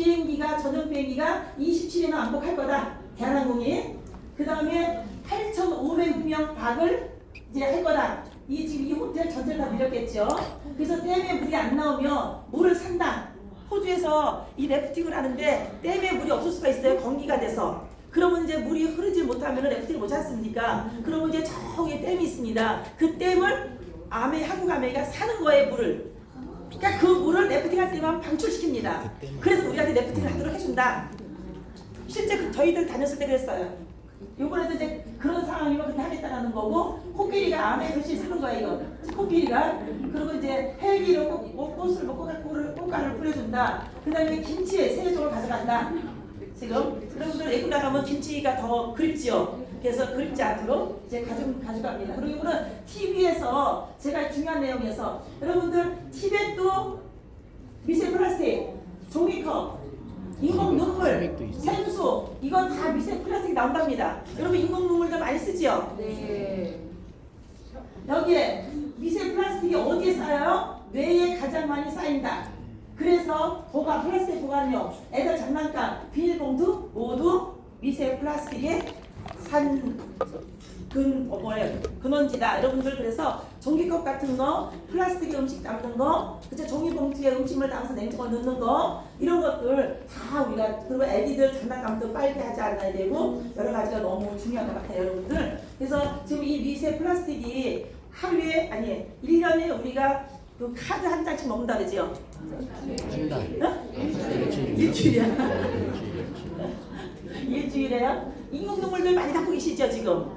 전용 비행기가 27일이나 왕복할 거다. 대한항공이. 그 다음에 8,500명 박을 이제 할 거다. 지금 이 호텔 전체를 다 밀었겠죠. 그래서 댐에 물이 안 나오면 물을 산다. 호주에서 이 래프팅을 하는데 댐에 물이 없을 수가 있어요. 건기가 돼서. 그러면 이제 물이 흐르지 못하면 레프팅을 못 찾습니까? 그러면 이제 저기에 댐이 있습니다. 그 댐을 한국 아메가 사는 거예요, 물을. 그러니까 그 물을 레프팅 할 때만 방출시킵니다. 그래서 우리한테 레프팅을 하도록 해준다. 실제 저희들 다녔을 때 그랬어요. 요번에도 이제 그런 상황이면 그렇게 하겠다라는 거고, 코끼리가 암에 글씨 쓰는 거예요, 이거. 코끼리가. 그리고 이제 헬기로 꽃을 꽃가루를 뿌려준다. 그 다음에 김치에 세종을 가져간다. 지금 여러분들 외국 나가면 김치가 더 그립지요. 그래서 그립지 않도록 이제 가져갑니다. 그리고 이거는 TV에서 제가 중요한 내용에서 여러분들 티벳도 미세 플라스틱, 종이컵, 인공 눈물, 생수 이건 다 미세 플라스틱 나온답니다. 여러분 인공 눈물도 많이 쓰지요? 네. 여기에 미세 플라스틱이 어디에 쌓여요? 뇌에 가장 많이 쌓인다. 그래서 플라스틱 보관용, 애들 장난감, 비닐봉투 모두 미세 플라스틱의 근원지다. 여러분들 그래서 종이컵 같은 거, 플라스틱에 음식 담는 거, 그쵸? 종이봉투에 음식물 담아서 냉장고에 넣는 거 이런 것들 다 우리가, 그리고 애기들 장난감도 빨게 하지 않아야 되고 여러 가지가 너무 중요한 것 같아요, 여러분들. 그래서 지금 이 미세 플라스틱이 하루에 1년에 우리가 그 카드 한 장씩 먹는다 그러지요? 한 달. 어? 일주일이야. 일주일에요? 인공눈물들 많이 갖고 계시죠 지금?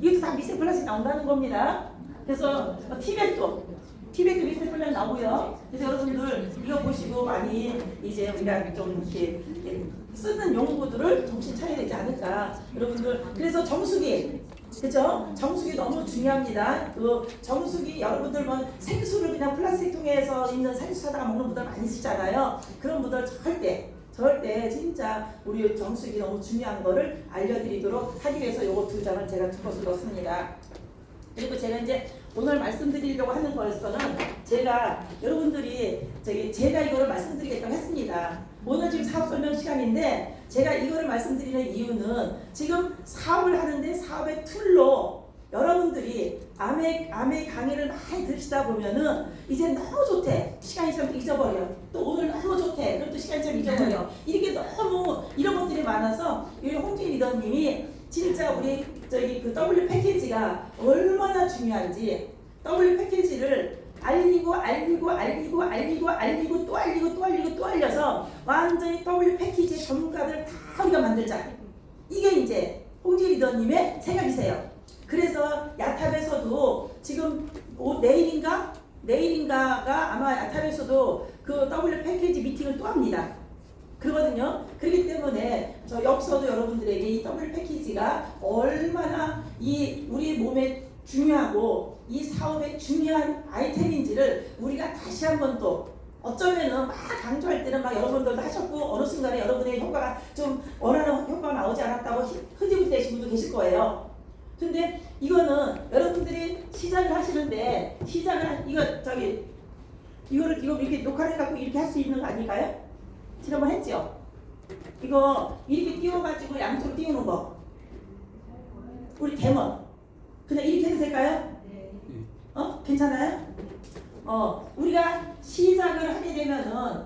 이것도 다 미세 플라스틱 나온다는 겁니다. 그래서 티벳도 미세 플라스틱 나오고요. 그래서 여러분들 이거 보시고 많이 이제 우리가 좀 이렇게 쓰는 용구들을 정신 차려야 되지 않을까. 여러분들 그래서 정수기, 그죠? 정수기 너무 중요합니다. 그 정수기 여러분들 뭐 생수를 그냥 플라스틱 통에서 있는 생수 사다가 먹는 분들 많이 쓰잖아요. 그런 분들 절대 진짜 우리 정수기 너무 중요한 거를 알려드리도록 하기 위해서 요거 2장을 제가 두 것을 넣습니다. 그리고 제가 이제 오늘 말씀드리려고 하는 거에서는 제가 여러분들이 제가 이거를 말씀드리겠다고 했습니다. 오늘 지금 사업 설명 시간인데 제가 이거를 말씀드리는 이유는 지금 사업을 하는데 사업의 툴로 여러분들이 암의 강의를 많이 들으시다 보면은 이제 너무 좋대. 시간이 참 잊어버려. 또 오늘 너무 좋대. 그럼 또 시간이 참 잊어버려. 이렇게 너무 이런 것들이 많아서 우리 홍진 리더님이 진짜 우리 그 W 패키지가 얼마나 중요한지 W 패키지를 알리고 또 알려서 완전히 W 패키지의 전문가들 다 우리가 만들자. 이게 이제 홍진 리더님의 생각이세요. 그래서 야탑에서도 지금 내일인가가 아마 야탑에서도 그 W 패키지 미팅을 또 합니다. 그러거든요. 그렇기 때문에 여기서도 여러분들에게 이 W 패키지가 얼마나 우리 몸에 중요하고 이 사업에 중요한 아이템인지를 우리가 다시 한번 또 어쩌면은 막 강조할 때는 막 여러분들도 하셨고 어느 순간에 여러분의 효과가 좀 원하는 효과가 나오지 않았다고 흐지부지 되신 분도 계실 거예요. 근데 이거는 여러분들이 시작을 하시는데 이거 이렇게 녹화를 해갖고 이렇게 할 수 있는 거 아닐까요? 지난번 했죠? 이거 이렇게 띄워가지고 양쪽으로 띄우는 거. 우리 데모. 그냥 이렇게 해도 될까요? 괜찮아요? 우리가 시작을 하게 되면은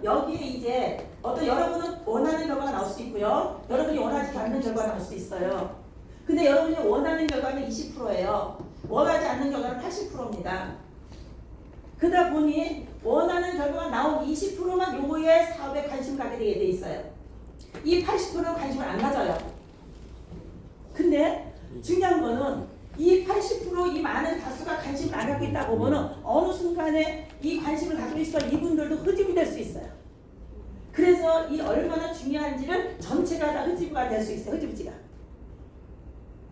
여기에 이제 여러분은 원하는 결과가 나올 수 있고요. 여러분이 원하지 않는 결과가 나올 수 있어요. 근데 여러분이 원하는 결과는 20%예요. 원하지 않는 결과는 80%입니다. 그러다 보니 원하는 결과가 나온 20%만 요거에 사업에 관심 갖게 되게 돼 있어요. 이 80%는 관심을 안 가져요. 근데 중요한 거는 이 80% 이 많은 다수가 관심을 안 갖고 있다 보면은 어느 순간에 이 관심을 가지고 있어 이분들도 흐지부지 될 수 있어요. 그래서 이 얼마나 중요한지를 전체가 다 흐지부가 될 수 있어요. 흐지부지가.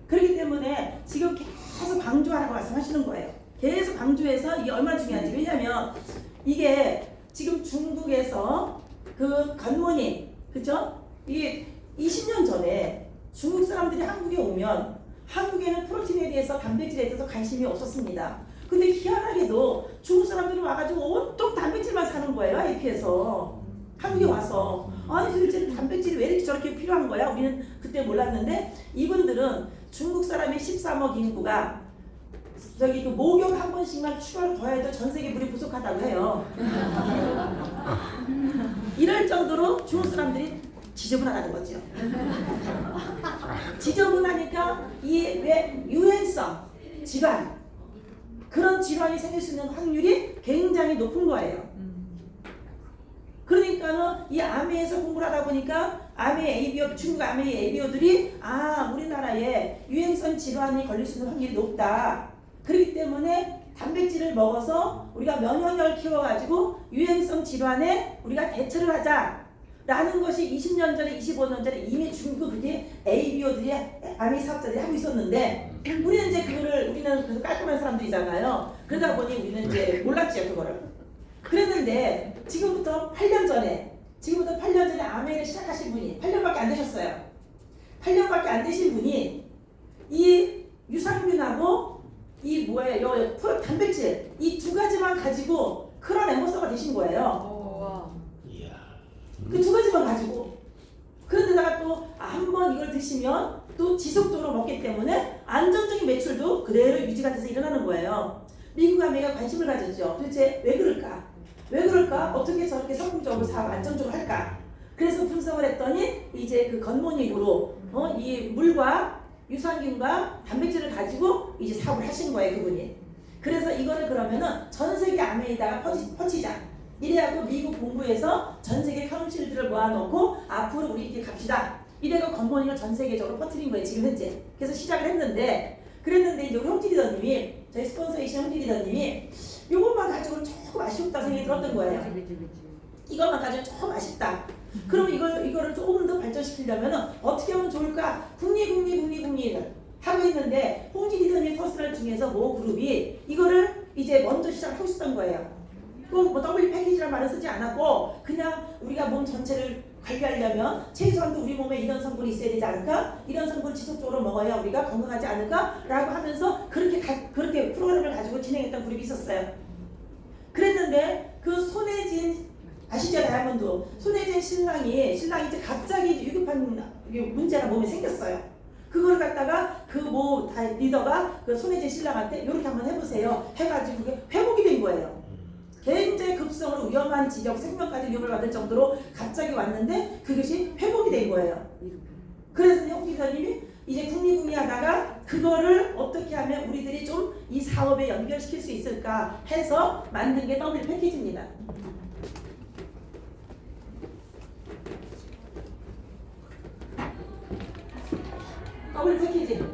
그렇기 때문에 지금 계속 강조하라고 말씀하시는 거예요. 계속 강조해서 이게 얼마나 중요한지. 왜냐면 이게 지금 중국에서 그 굿모닝, 그쵸? 이게 20년 전에 중국 사람들이 한국에 오면 한국에는 프로틴에 대해서 단백질에 대해서 관심이 없었습니다. 근데 희한하게도 중국 사람들이 와가지고 온통 단백질만 사는 거예요. AP에서. 한국에 와서. 아니 도대체 단백질이 왜 이렇게 저렇게 필요한 거야? 우리는 그때 몰랐는데 이분들은 중국 사람이 13억 인구가 그 목욕 한 번씩만 추가로 더 해도 전 세계 물이 부족하다고 해요. 이럴 정도로 중국 사람들이 지저분하다는 거죠. 지저분하니까 이 왜 유행성 질환 그런 질환이 생길 수 있는 확률이 굉장히 높은 거예요. 그러니까는 이 아메에서 공부를 하다 보니까 아메 ABO 중국 아메 ABO들이 우리나라에 유행성 질환이 걸릴 수 있는 확률이 높다. 그렇기 때문에 단백질을 먹어서 우리가 면역력을 키워가지고 유행성 질환에 우리가 대처를 하자라는 것이 20년 전에 25년 전에 이미 중국 그게 ABO들이 아메 사업자들이 하고 있었는데 우리는 이제 우리는 그래서 깔끔한 사람들이잖아요. 그러다 보니 우리는 이제 몰랐죠 그거를. 그랬는데 지금부터 8년 전에 아메를 시작하신 분이 8년밖에 안 되셨어요. 8년밖에 안 되신 분이 이 유산균하고 이 뭐예요? 단백질 이 두 가지만 가지고 크론 엠버서가 되신 거예요. 그 두 가지만 가지고. 그런데다가 또 한 번 이걸 드시면 또 지속적으로 먹기 때문에 안정적인 매출도 그대로 유지가 돼서 일어나는 거예요. 미국 아메가 관심을 가졌죠. 도대체 왜 그럴까? 어떻게 저렇게 성공적으로 사업 안정적으로 할까? 그래서 분석을 했더니 이제 그 겉모닝으로 이 물과 유산균과 단백질을 가지고 이제 사업을 하신 거예요 그분이. 그래서 이거를 그러면은 전 세계 아메에다가 퍼치자. 이래갖고 미국 본부에서 전 세계 카운실들을 모아놓고 앞으로 우리 이렇게 갑시다. 이래갖고 겉모닝을 전 세계적으로 퍼뜨린 거예요 지금 현재. 그래서 시작을 했는데 그랬는데 이제 우리 홍지 리더님이 저희 스폰서이신 홍지 리더님이 이것만 가지고는 조금 아쉽다 생각이 들었던 거예요. 이것만 가지고 조금 아쉽다. 그러면 이거를 조금 더 발전시키려면 어떻게 하면 좋을까? 국리를 하고 있는데 홍지 리더님 퍼스널 중에서 모 그룹이 이거를 이제 먼저 시작하고 있었던 거예요. 꼭 뭐 W 패키지란 말을 쓰지 않았고 그냥 우리가 몸 전체를 관리하려면 최소한도 우리 몸에 이런 성분이 있어야 되지 않을까? 이런 성분을 지속적으로 먹어야 우리가 건강하지 않을까? 라고 하면서 그렇게 프로그램을 가지고 진행했던 그룹이 있었어요. 그랬는데 그 손혜진 아시죠? 다이아몬드 손혜진 신랑이 이제 갑자기 위급한 문제가 몸에 생겼어요. 그걸 갖다가 그 모 리더가 그 손혜진 신랑한테 이렇게 한번 해보세요. 해가지고 그게 회복이 된 거예요. 굉장히 급성으로 위험한 지역 생명까지 위협을 받을 정도로 갑자기 왔는데 그것이 회복이 된 거예요. 그래서 홍 기자님이 이제 국리하다가 그거를 어떻게 하면 우리들이 좀 이 사업에 연결시킬 수 있을까 해서 만든 게 W 패키지입니다. W 패키지.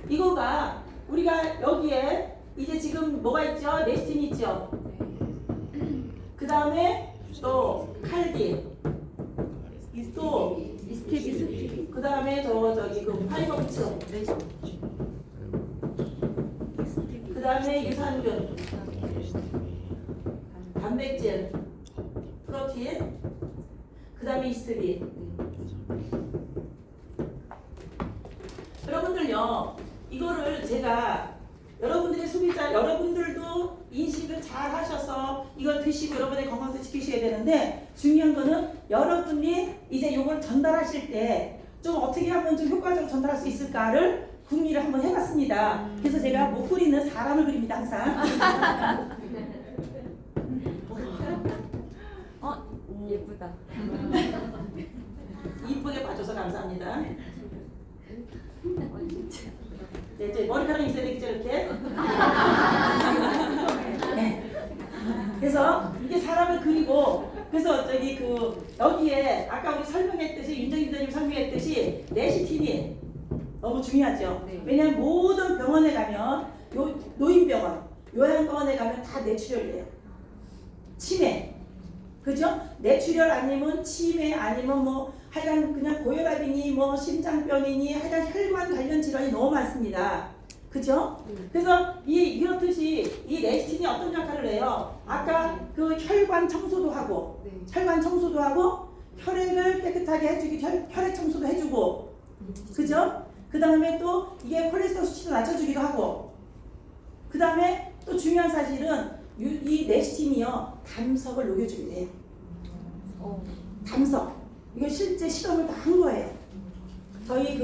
이거가 우리가 여기에 이제 지금 뭐가 있죠? 네스틴 있죠? 그 다음에 또 칼디 또 그 다음에 저기 그 파이버비츠 그 다음에 유산균 단백질 프로틴 그 다음에 이스트비. 여러분들요 이거를 제가 여러분들의 소비자 여러분들도 인식을 잘 하셔서 이걸 드시고 여러분의 건강도 지키셔야 되는데 중요한 거는 여러분이 이제 이걸 전달하실 때 좀 어떻게 하면 좀 효과적으로 전달할 수 있을까를 궁리를 한번 해봤습니다. 그래서 제가 못 그리는 사람을 그립니다 항상. 예쁘다. 이쁘게 봐줘서 감사합니다. 네, 이제 머리카락이 있어야 되겠죠 이렇게. 네. 그래서 이게 사람을 그리고 그래서 저기 여기에 아까 우리 설명했듯이 윤정희 기자님 설명했듯이 레시틴이 너무 중요하죠. 네. 왜냐하면 모든 병원에 가면 노인병원, 요양병원에 가면 다 뇌출혈이에요. 치매, 그죠? 뇌출혈 아니면 치매 아니면 뭐 하여간 그냥 고혈압이니 뭐 심장병이니 하여간 혈관 관련 질환이 너무 많습니다. 그죠? 그래서 이렇듯이 이 레시틴이 어떤 역할을 해요? 아까 그 혈관 청소도 하고 혈액을 깨끗하게 해주기 혈액 청소도 해주고 그죠? 그 다음에 또 이게 콜레스테롤 수치도 낮춰주기도 하고 그 다음에 또 중요한 사실은 이 레시틴이요 담석을 녹여주게 돼요. 담석 이거 실제 실험을 다 한 거예요. 저희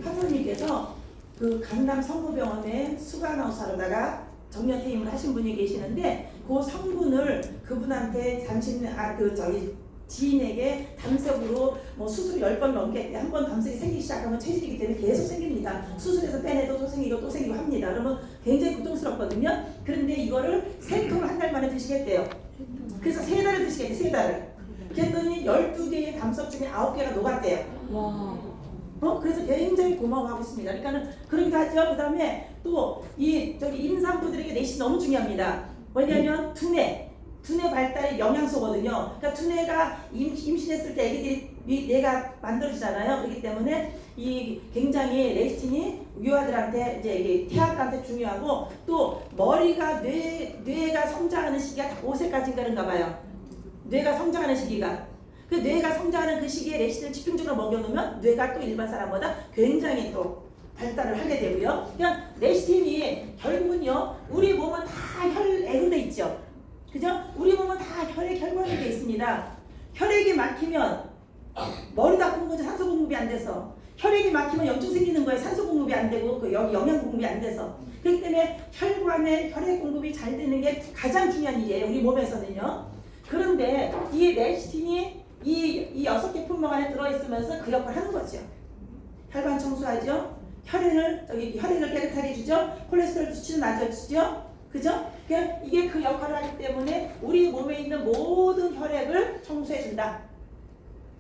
파트너님께서 그 강남 성모병원에 수간호사로다가 정년 퇴임을 하신 분이 계시는데 그 성분을 그분한테 당신 지인에게 담석으로 뭐 수술 10번 넘게 한 번 담석이 생기기 시작하면 체질이기 때문에 계속 생깁니다. 수술해서 빼내도 또 생기고 또 생기고 합니다. 그러면 굉장히 고통스럽거든요. 그런데 이거를 3통을 한 달 만에 드시겠대요. 그래서 3달을 드시겠대요. 3달을. 그랬더니 12개의 담석 중에 9개가 녹았대요. 그래서 굉장히 고마워하고 있습니다. 그러니까는 그러기도 하죠. 그 다음에 또 임산부들에게 넷이 너무 중요합니다. 왜냐하면 두뇌 발달의 영양소거든요. 그러니까 두뇌가 임신했을 때 애기들이 뇌가 만들어지잖아요. 그렇기 때문에 이 굉장히 레시틴이 유아들한테 이제 이게 태아들한테 중요하고 또 머리가 뇌가 성장하는 시기가 5세까지인가 그런가 봐요. 뇌가 성장하는 시기가. 그 뇌가 성장하는 그 시기에 레시틴을 집중적으로 먹여놓으면 뇌가 또 일반 사람보다 굉장히 또 발달을 하게 되고요. 그냥 레시틴이 결국은요, 우리 몸은 다 혈액으로 돼 있죠. 그죠? 우리 몸은 다 혈관이 돼 있습니다. 혈액이 막히면 머리도 아픈 거죠. 산소 공급이 안 돼서. 혈액이 막히면 염증 생기는 거예요. 산소 공급이 안 되고 그 영양 공급이 안 돼서. 그렇기 때문에 혈관에 혈액 공급이 잘 되는 게 가장 중요한 일이에요. 우리 몸에서는요. 그런데 이 레시틴이 이 6개 품목 안에 들어있으면서 그 역할을 하는 거죠. 혈관 청소하죠. 혈액을 깨끗하게 해주죠. 콜레스테롤 수치를 낮아주죠. 그죠? 그러니까 이게 그 역할을 하기 때문에 우리 몸에 있는 모든 혈액을 청소해준다.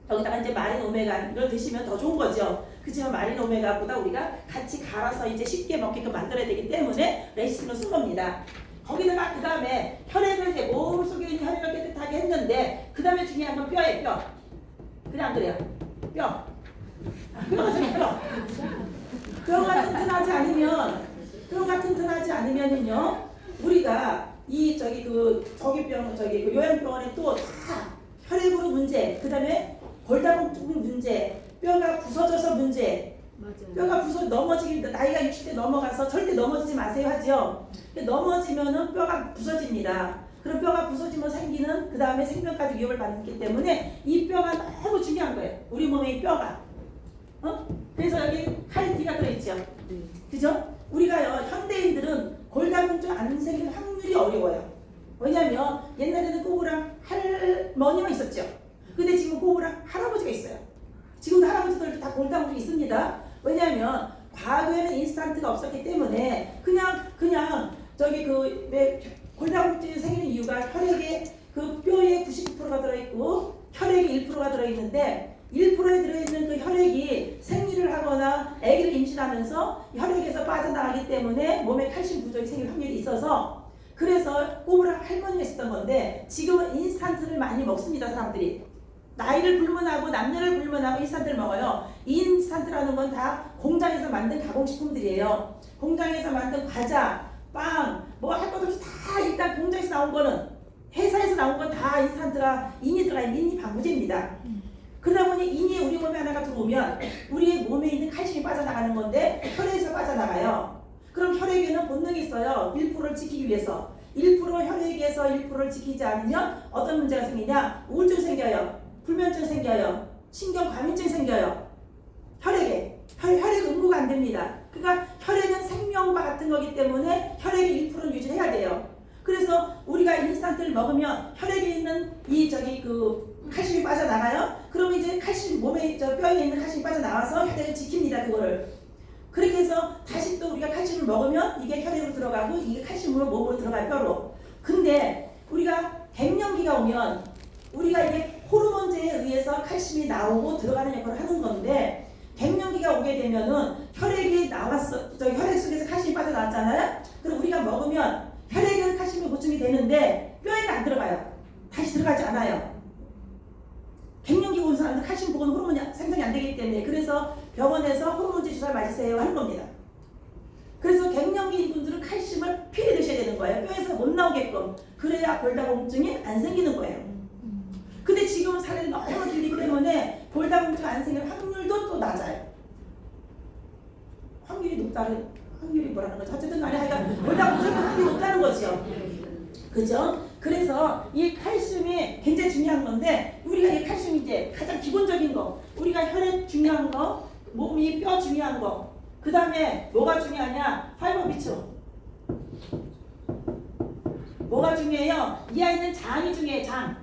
여기다가 이제 마린 오메가를 드시면 더 좋은 거죠. 그렇지만 마린 오메가보다 우리가 같이 갈아서 이제 쉽게 먹게끔 만들어야 되기 때문에 레시틴을 쓴 겁니다. 거기다가 그 다음에 혈액을 이제 몸 속에 있는 혈액을 깨끗하게 했는데 그 다음에 중요한 건 뼈예요. 뼈. 그래 안 그래요? 뼈가 튼튼하지 않으면은요 우리가 그 요양병원에 또 다 혈액으로 문제, 그 다음에 골다공증 문제, 뼈가 부서져서 문제. 뼈가 넘어지기 나이가 60대 넘어가서 절대 넘어지지 마세요 하죠. 넘어지면은 뼈가 부서집니다. 그럼 뼈가 부서지면 생기는 그 다음에 생명까지 위협을 받기 때문에 이 뼈가 너무 중요한 거예요. 우리 몸의 이 뼈가. 그래서 여기 칼티가 들어있죠. 그죠? 우리가요 현대인들은 골다공증 안 생길 확률이 어려워요. 왜냐면 옛날에는 꼬부랑 할머니만 있었죠. 근데 지금 꼬부랑 할아버지가 있어요. 지금도 할아버지들도 다 골다공증이 있습니다. 왜냐하면 과거에는 인스턴트가 없었기 때문에 그냥 골다공증이 생기는 이유가 혈액에 그 뼈에 99%가 들어있고 혈액이 1%가 들어있는데 1%에 들어있는 그 혈액이 생리를 하거나 아기를 임신하면서 혈액에서 빠져나가기 때문에 몸에 칼슘 부족이 생길 확률이 있어서 그래서 꼬부랑 할머니가 있었던 건데 지금은 인스턴트를 많이 먹습니다. 사람들이. 나이를 불문하고 남녀를 불문하고 인스턴트를 먹어요. 인스턴트라는 건 다 공장에서 만든 가공식품들이에요. 공장에서 만든 과자, 빵, 뭐 할 것 없이 다 일단 공장에서 나온 거는 회사에서 나온 건 다 인스턴트가 인이 들어있는 인이 방부제입니다. 그러다 보니 인이 우리 몸에 하나가 들어오면 우리의 몸에 있는 칼슘이 빠져나가는 건데 혈액에서 빠져나가요. 그럼 혈액에는 본능이 있어요. 1%를 지키기 위해서. 1% 혈액에서 1%를 지키지 않으면 어떤 문제가 생기냐? 우울증 생겨요. 불면증 생겨요. 신경과민증 생겨요. 혈액 응고가 안 됩니다. 그러니까 혈액은 생명과 같은 거기 때문에 혈액의 1%는 유지해야 돼요. 그래서 우리가 인스턴트를 먹으면 혈액에 있는 칼슘이 빠져나가요. 그러면 이제 칼슘 몸에 뼈에 있는 칼슘이 빠져나와서 혈액을 지킵니다. 그거를. 그렇게 해서 다시 또 우리가 칼슘을 먹으면 이게 혈액으로 들어가고 이게 칼슘으로 몸으로 들어가요. 뼈로. 근데 우리가 갱년기가 오면 우리가 이게 호르몬제에 의해서 칼슘이 나오고 들어가는 역할을 하는 건데 갱년기가 오게 되면은 혈액이 나왔어. 혈액 속에서 칼슘이 빠져나왔잖아요. 그럼 우리가 먹으면 혈액은 칼슘이 보충이 되는데 뼈에는 안 들어가요. 다시 들어가지 않아요. 갱년기 온 사람들 칼슘 부분 호르몬이 생성이 안 되기 때문에 그래서 병원에서 호르몬제 주사를 맞으세요 하는 겁니다. 그래서 갱년기인 분들은 칼슘을 필히 드셔야 되는 거예요. 뼈에서 못 나오게끔. 그래야 골다공증이 안 생기는 거예요. 근데 지금은 사례가 너무 길기 때문에 골다공증 안 생길 확률도 또 낮아요. 확률이 높다는 확률이 뭐라는 거죠? 어쨌든 간에 하여간 골다공증 확률이 높다는 거죠. 그죠? 그래서 이 칼슘이 굉장히 중요한 건데 우리가 이 칼슘이 이제 가장 기본적인 거 우리가 혈액 중요한 거 몸이 뼈 중요한 거 그 다음에 뭐가 중요하냐? 파이버 비츠 뭐가 중요해요? 이 아이는 장이 중요해. 장.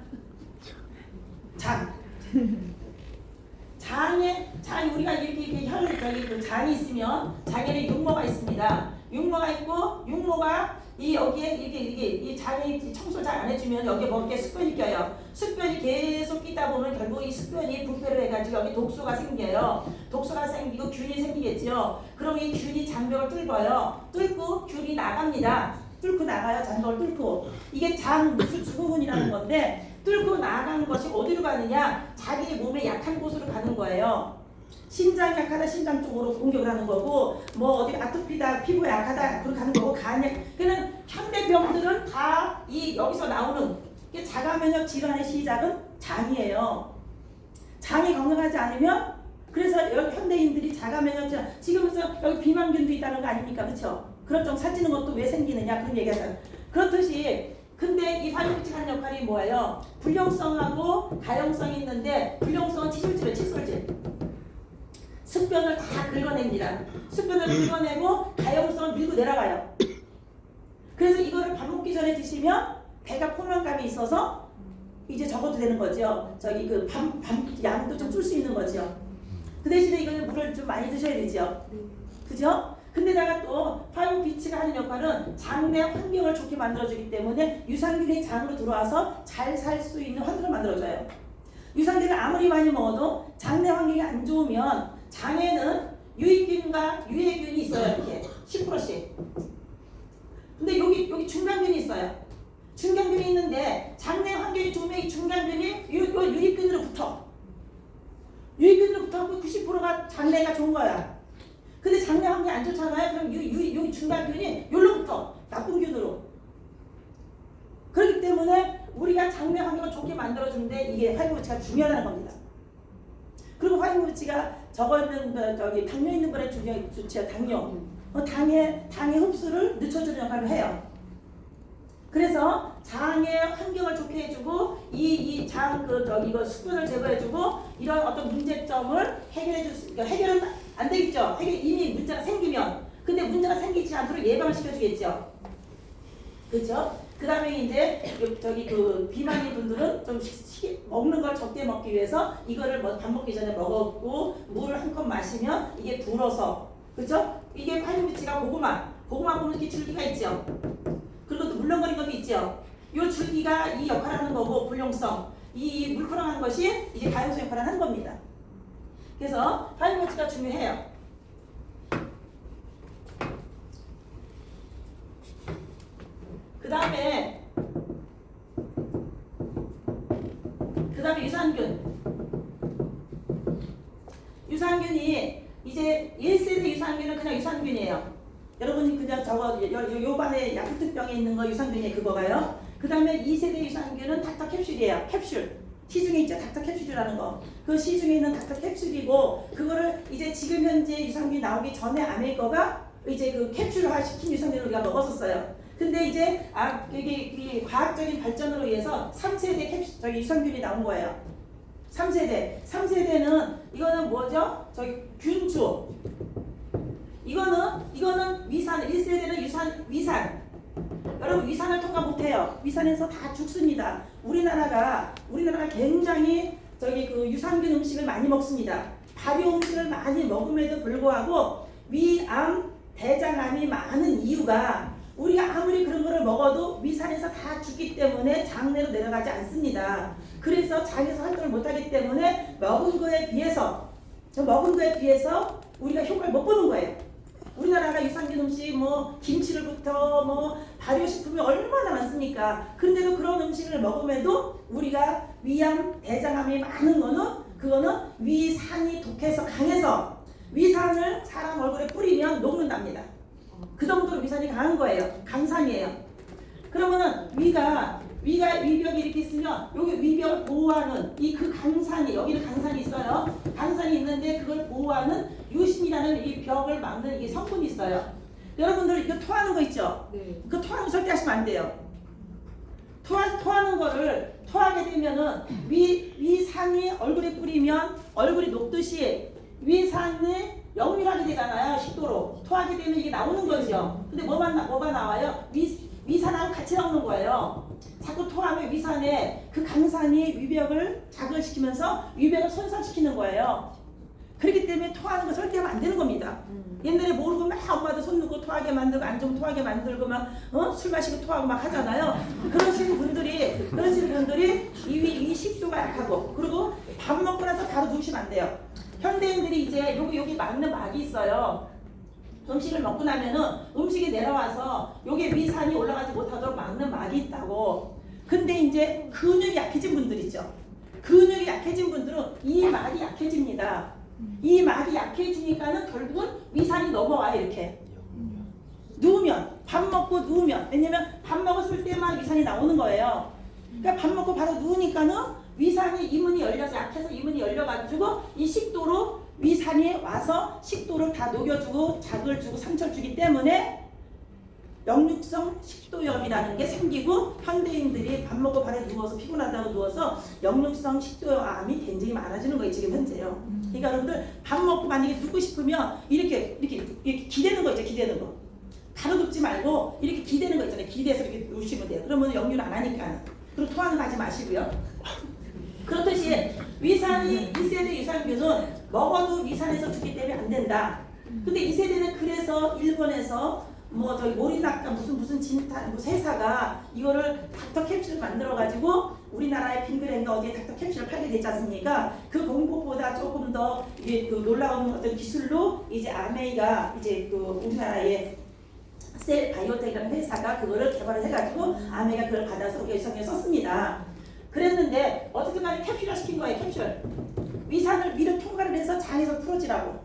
장이 우리가 이렇게 그 장이 있으면 장에는 육모가 있습니다. 육모가 있고 육모가 이 여기에 이게 이 장이 청소 잘 안 해주면 여기에 먹을 게 습변이 껴요. 습변이 계속 끼다 보면 결국 이 습변이 부패를 해가지고 여기 독소가 생겨요. 독소가 생기고 균이 생기겠죠. 그럼 이 균이 장벽을 뚫어요. 뚫고 균이 나갑니다. 뚫고 나가요. 장벽을 뚫고. 이게 장 무수 증후군이라는 건데 뚫고 나가는 것이 어디로 가느냐? 자기 몸에 약한 곳으로 가는 거예요. 심장이 약하다 심장 쪽으로 공격을 하는 거고 뭐 어디 아토피다 피부가 약하다 그렇게 가는 거고 간약. 그는 현대병들은 다 이 여기서 나오는 이게 자가면역 질환의 시작은 장이에요. 장이 건강하지 않으면 그래서 여기 현대인들이 자가면역 질환 지금서 여기 비만균도 있다는 거 아닙니까? 그렇죠? 그런 좀 살찌는 것도 왜 생기느냐 그런 얘기하잖아요. 그렇듯이 근데 이 활용증 하는 역할이 뭐예요? 불용성하고 가용성이 있는데 불용성은 치술질이에요. 칫솔질. 습변을 다 긁어냅니다. 습변을 긁어내고 가용성을 밀고 내려가요. 그래서 이거를 밥 먹기 전에 드시면 배가 포만감이 있어서 이제 적어도 되는 거죠. 저기 그 밥 양도 좀 줄 수 있는 거죠. 그 대신에 이거는 물을 좀 많이 드셔야 되죠. 그죠? 근데다가 또 파이브비치가 하는 역할은 장내 환경을 좋게 만들어주기 때문에 유산균이 장으로 들어와서 잘 살 수 있는 환경을 만들어줘요. 유산균을 아무리 많이 먹어도 장내 환경이 안 좋으면 장에는 유익균과 유해균이 있어요. 이렇게 10%씩. 근데 여기 중간균이 있어요. 중간균이 있는데 장내 환경이 좋으면 이 중간균이 유익균으로 붙어. 유익균으로 붙어서 90%가 장내가 좋은 거야. 근데 장내 환경이 안 좋잖아요. 그럼 여기 중간균이 여기로 붙어. 나쁜 균으로. 그렇기 때문에 우리가 장내 환경을 좋게 만들어주는데 이게 화이트비치가 중요하다는 겁니다. 그리고 화이트비치가 저거는 저기 당뇨 있는 분에 좋지요. 당뇨. 당의 흡수를 늦춰주는 역할을 해요. 그래서 장의 환경을 좋게 해주고 이거 습변을 제거해주고 이런 어떤 문제점을 해결해줄 수. 그러니까 해결은 안 되겠죠. 이미 문제가 생기면. 근데 문제가 생기지 않도록 예방을 시켜주겠죠. 그렇죠? 그 다음에 이제 저기 그 비만인 분들은 좀 먹는 걸 적게 먹기 위해서 이거를 밥 먹기 전에 먹었고 물 한 컵 마시면 이게 불어서 그렇죠? 이게 파이브비치가 고구마 보면 이렇게 줄기가 있죠. 그리고 또 물렁거리는 것도 있죠. 이 줄기가 이 역할을 하는 거고 불용성 이 물컹한 것이 이제 가용성 역할을 하는 겁니다. 그래서 파이브비치가 중요해요. 그 다음에 유산균이 이제 1세대 유산균은 그냥 유산균이에요. 여러분이 그냥 저거 요반에 야쿠트병에 있는 거 유산균이 그거가요. 그 다음에 2세대 유산균은 닥터 캡슐이에요. 캡슐. 시중에 있죠. 닥터 캡슐이라는 거. 그 시중에 있는 닥터 캡슐이고 그거를 이제 지금 현재 유산균이 나오기 전에 아메리카가 이제 그 캡슐화 시킨 유산균을 우리가 먹었었어요. 근데 이제 이게 과학적인 발전으로 의해서 3세대 유산균이 나온 거예요. 3세대는 이거는 뭐죠? 저기 균주. 이거는 위산. 1세대는 위산. 여러분 위산을 통과 못해요. 위산에서 다 죽습니다. 우리나라가 굉장히 저기 그 유산균 음식을 많이 먹습니다. 발효 음식을 많이 먹음에도 불구하고 위암, 대장암이 많은 이유가 우리가 아무리 그런 거를 먹어도 위산에서 다 죽기 때문에 장내로 내려가지 않습니다. 그래서 장에서 활동을 못하기 때문에 먹은 거에 비해서 우리가 효과를 못 보는 거예요. 우리나라가 유산균 음식 김치를부터 발효식품이 얼마나 많습니까? 그런데도 그런 음식을 먹음에도 우리가 위암, 대장암이 많은 그거는 위산이 강해서 위산을 사람 얼굴에 뿌리면 녹는답니다. 그 정도로 위산이 강한 거예요. 강산이에요. 그러면은 위벽이 이렇게 있으면 여기 위벽을 보호하는 그 강산이 여기는 강산이 있어요. 강산이 있는데 그걸 보호하는 유신이라는 이 벽을 막는 이 성분이 있어요. 여러분들 이거 토하는 거 있죠? 네. 그 토하는 거 절대 하시면 안 돼요. 토하는 거를 토하게 되면은 위산이 얼굴에 뿌리면 얼굴이 녹듯이 위산이 역류하게 되잖아요. 식도로 토하게 되면 이게 나오는 거죠. 근데 뭐가 나와요? 위산하고 같이 나오는 거예요. 자꾸 토하면 위산에 그 강산이 위벽을 자극시키면서 위벽을 손상시키는 거예요. 그렇기 때문에 토하는 거 절대 하면 안 되는 겁니다. 옛날에 모르고 막 엄마도 손 놓고 토하게 만들고 안 좋으면 토하게 만들고 막 술 마시고 토하고 막 하잖아요. 그러신 분들이 이 식도가 약하고 그리고 밥 먹고 나서 바로 누우시면 안 돼요. 현대인들이 이제 여기 막는 막이 있어요. 음식을 먹고 나면은 음식이 내려와서 여기 위산이 올라가지 못하도록 막는 막이 있다고. 근데 이제 근육이 약해진 분들 있죠. 근육이 약해진 분들은 이 막이 약해집니다. 이 막이 약해지니까는 결국은 위산이 넘어와요. 이렇게 누우면 밥 먹고 누우면 왜냐면 밥 먹었을 때만 위산이 나오는 거예요. 그러니까 밥 먹고 바로 누우니까는 위산이 이문이 열려서 약해서 이문이 열려가지고 이 식도로 위산이 와서 식도를 다 녹여주고 자극을 주고 상처를 주기 때문에 역류성 식도염이라는 게 생기고 현대인들이 밥 먹고 바로 누워서 피곤하다고 누워서 역류성 식도염이 굉장히 많아지는 거예요. 지금 현재요. 그러니까 여러분들 밥 먹고 만약에 눕고 싶으면 이렇게 기대는 거 있죠. 기대는 거. 바로 눕지 말고 이렇게 기대는 거 있잖아요. 기대서 이렇게 누우시면 돼요. 그러면 역류를 안 하니까. 그리고 토하는 거 하지 마시고요. 그렇듯이 위산이 1세대 유산균은 먹어도 위산에서 죽기 때문에 안 된다. 근데 2세대는 그래서 일본에서 뭐 저기 모리나카 무슨 진타 뭐 회사가 이거를 닥터 캡슐을 만들어 가지고 우리나라의 빙그레인가 어디에 닥터 캡슐을 팔게 되지 않습니까? 그 공법보다 조금 더 이게 그 놀라운 어떤 기술로 이제 아메이가 이제 그 우리나라의 셀 바이오텍이라는 회사가 그거를 개발을 해가지고 아메가 그걸 받아서 우리 유산균에 썼습니다. 그랬는데 어떻게 간에 캡슐화 시킨 거예요. 캡슐. 위산을 미를 통과를 해서 장에서 풀어지라고.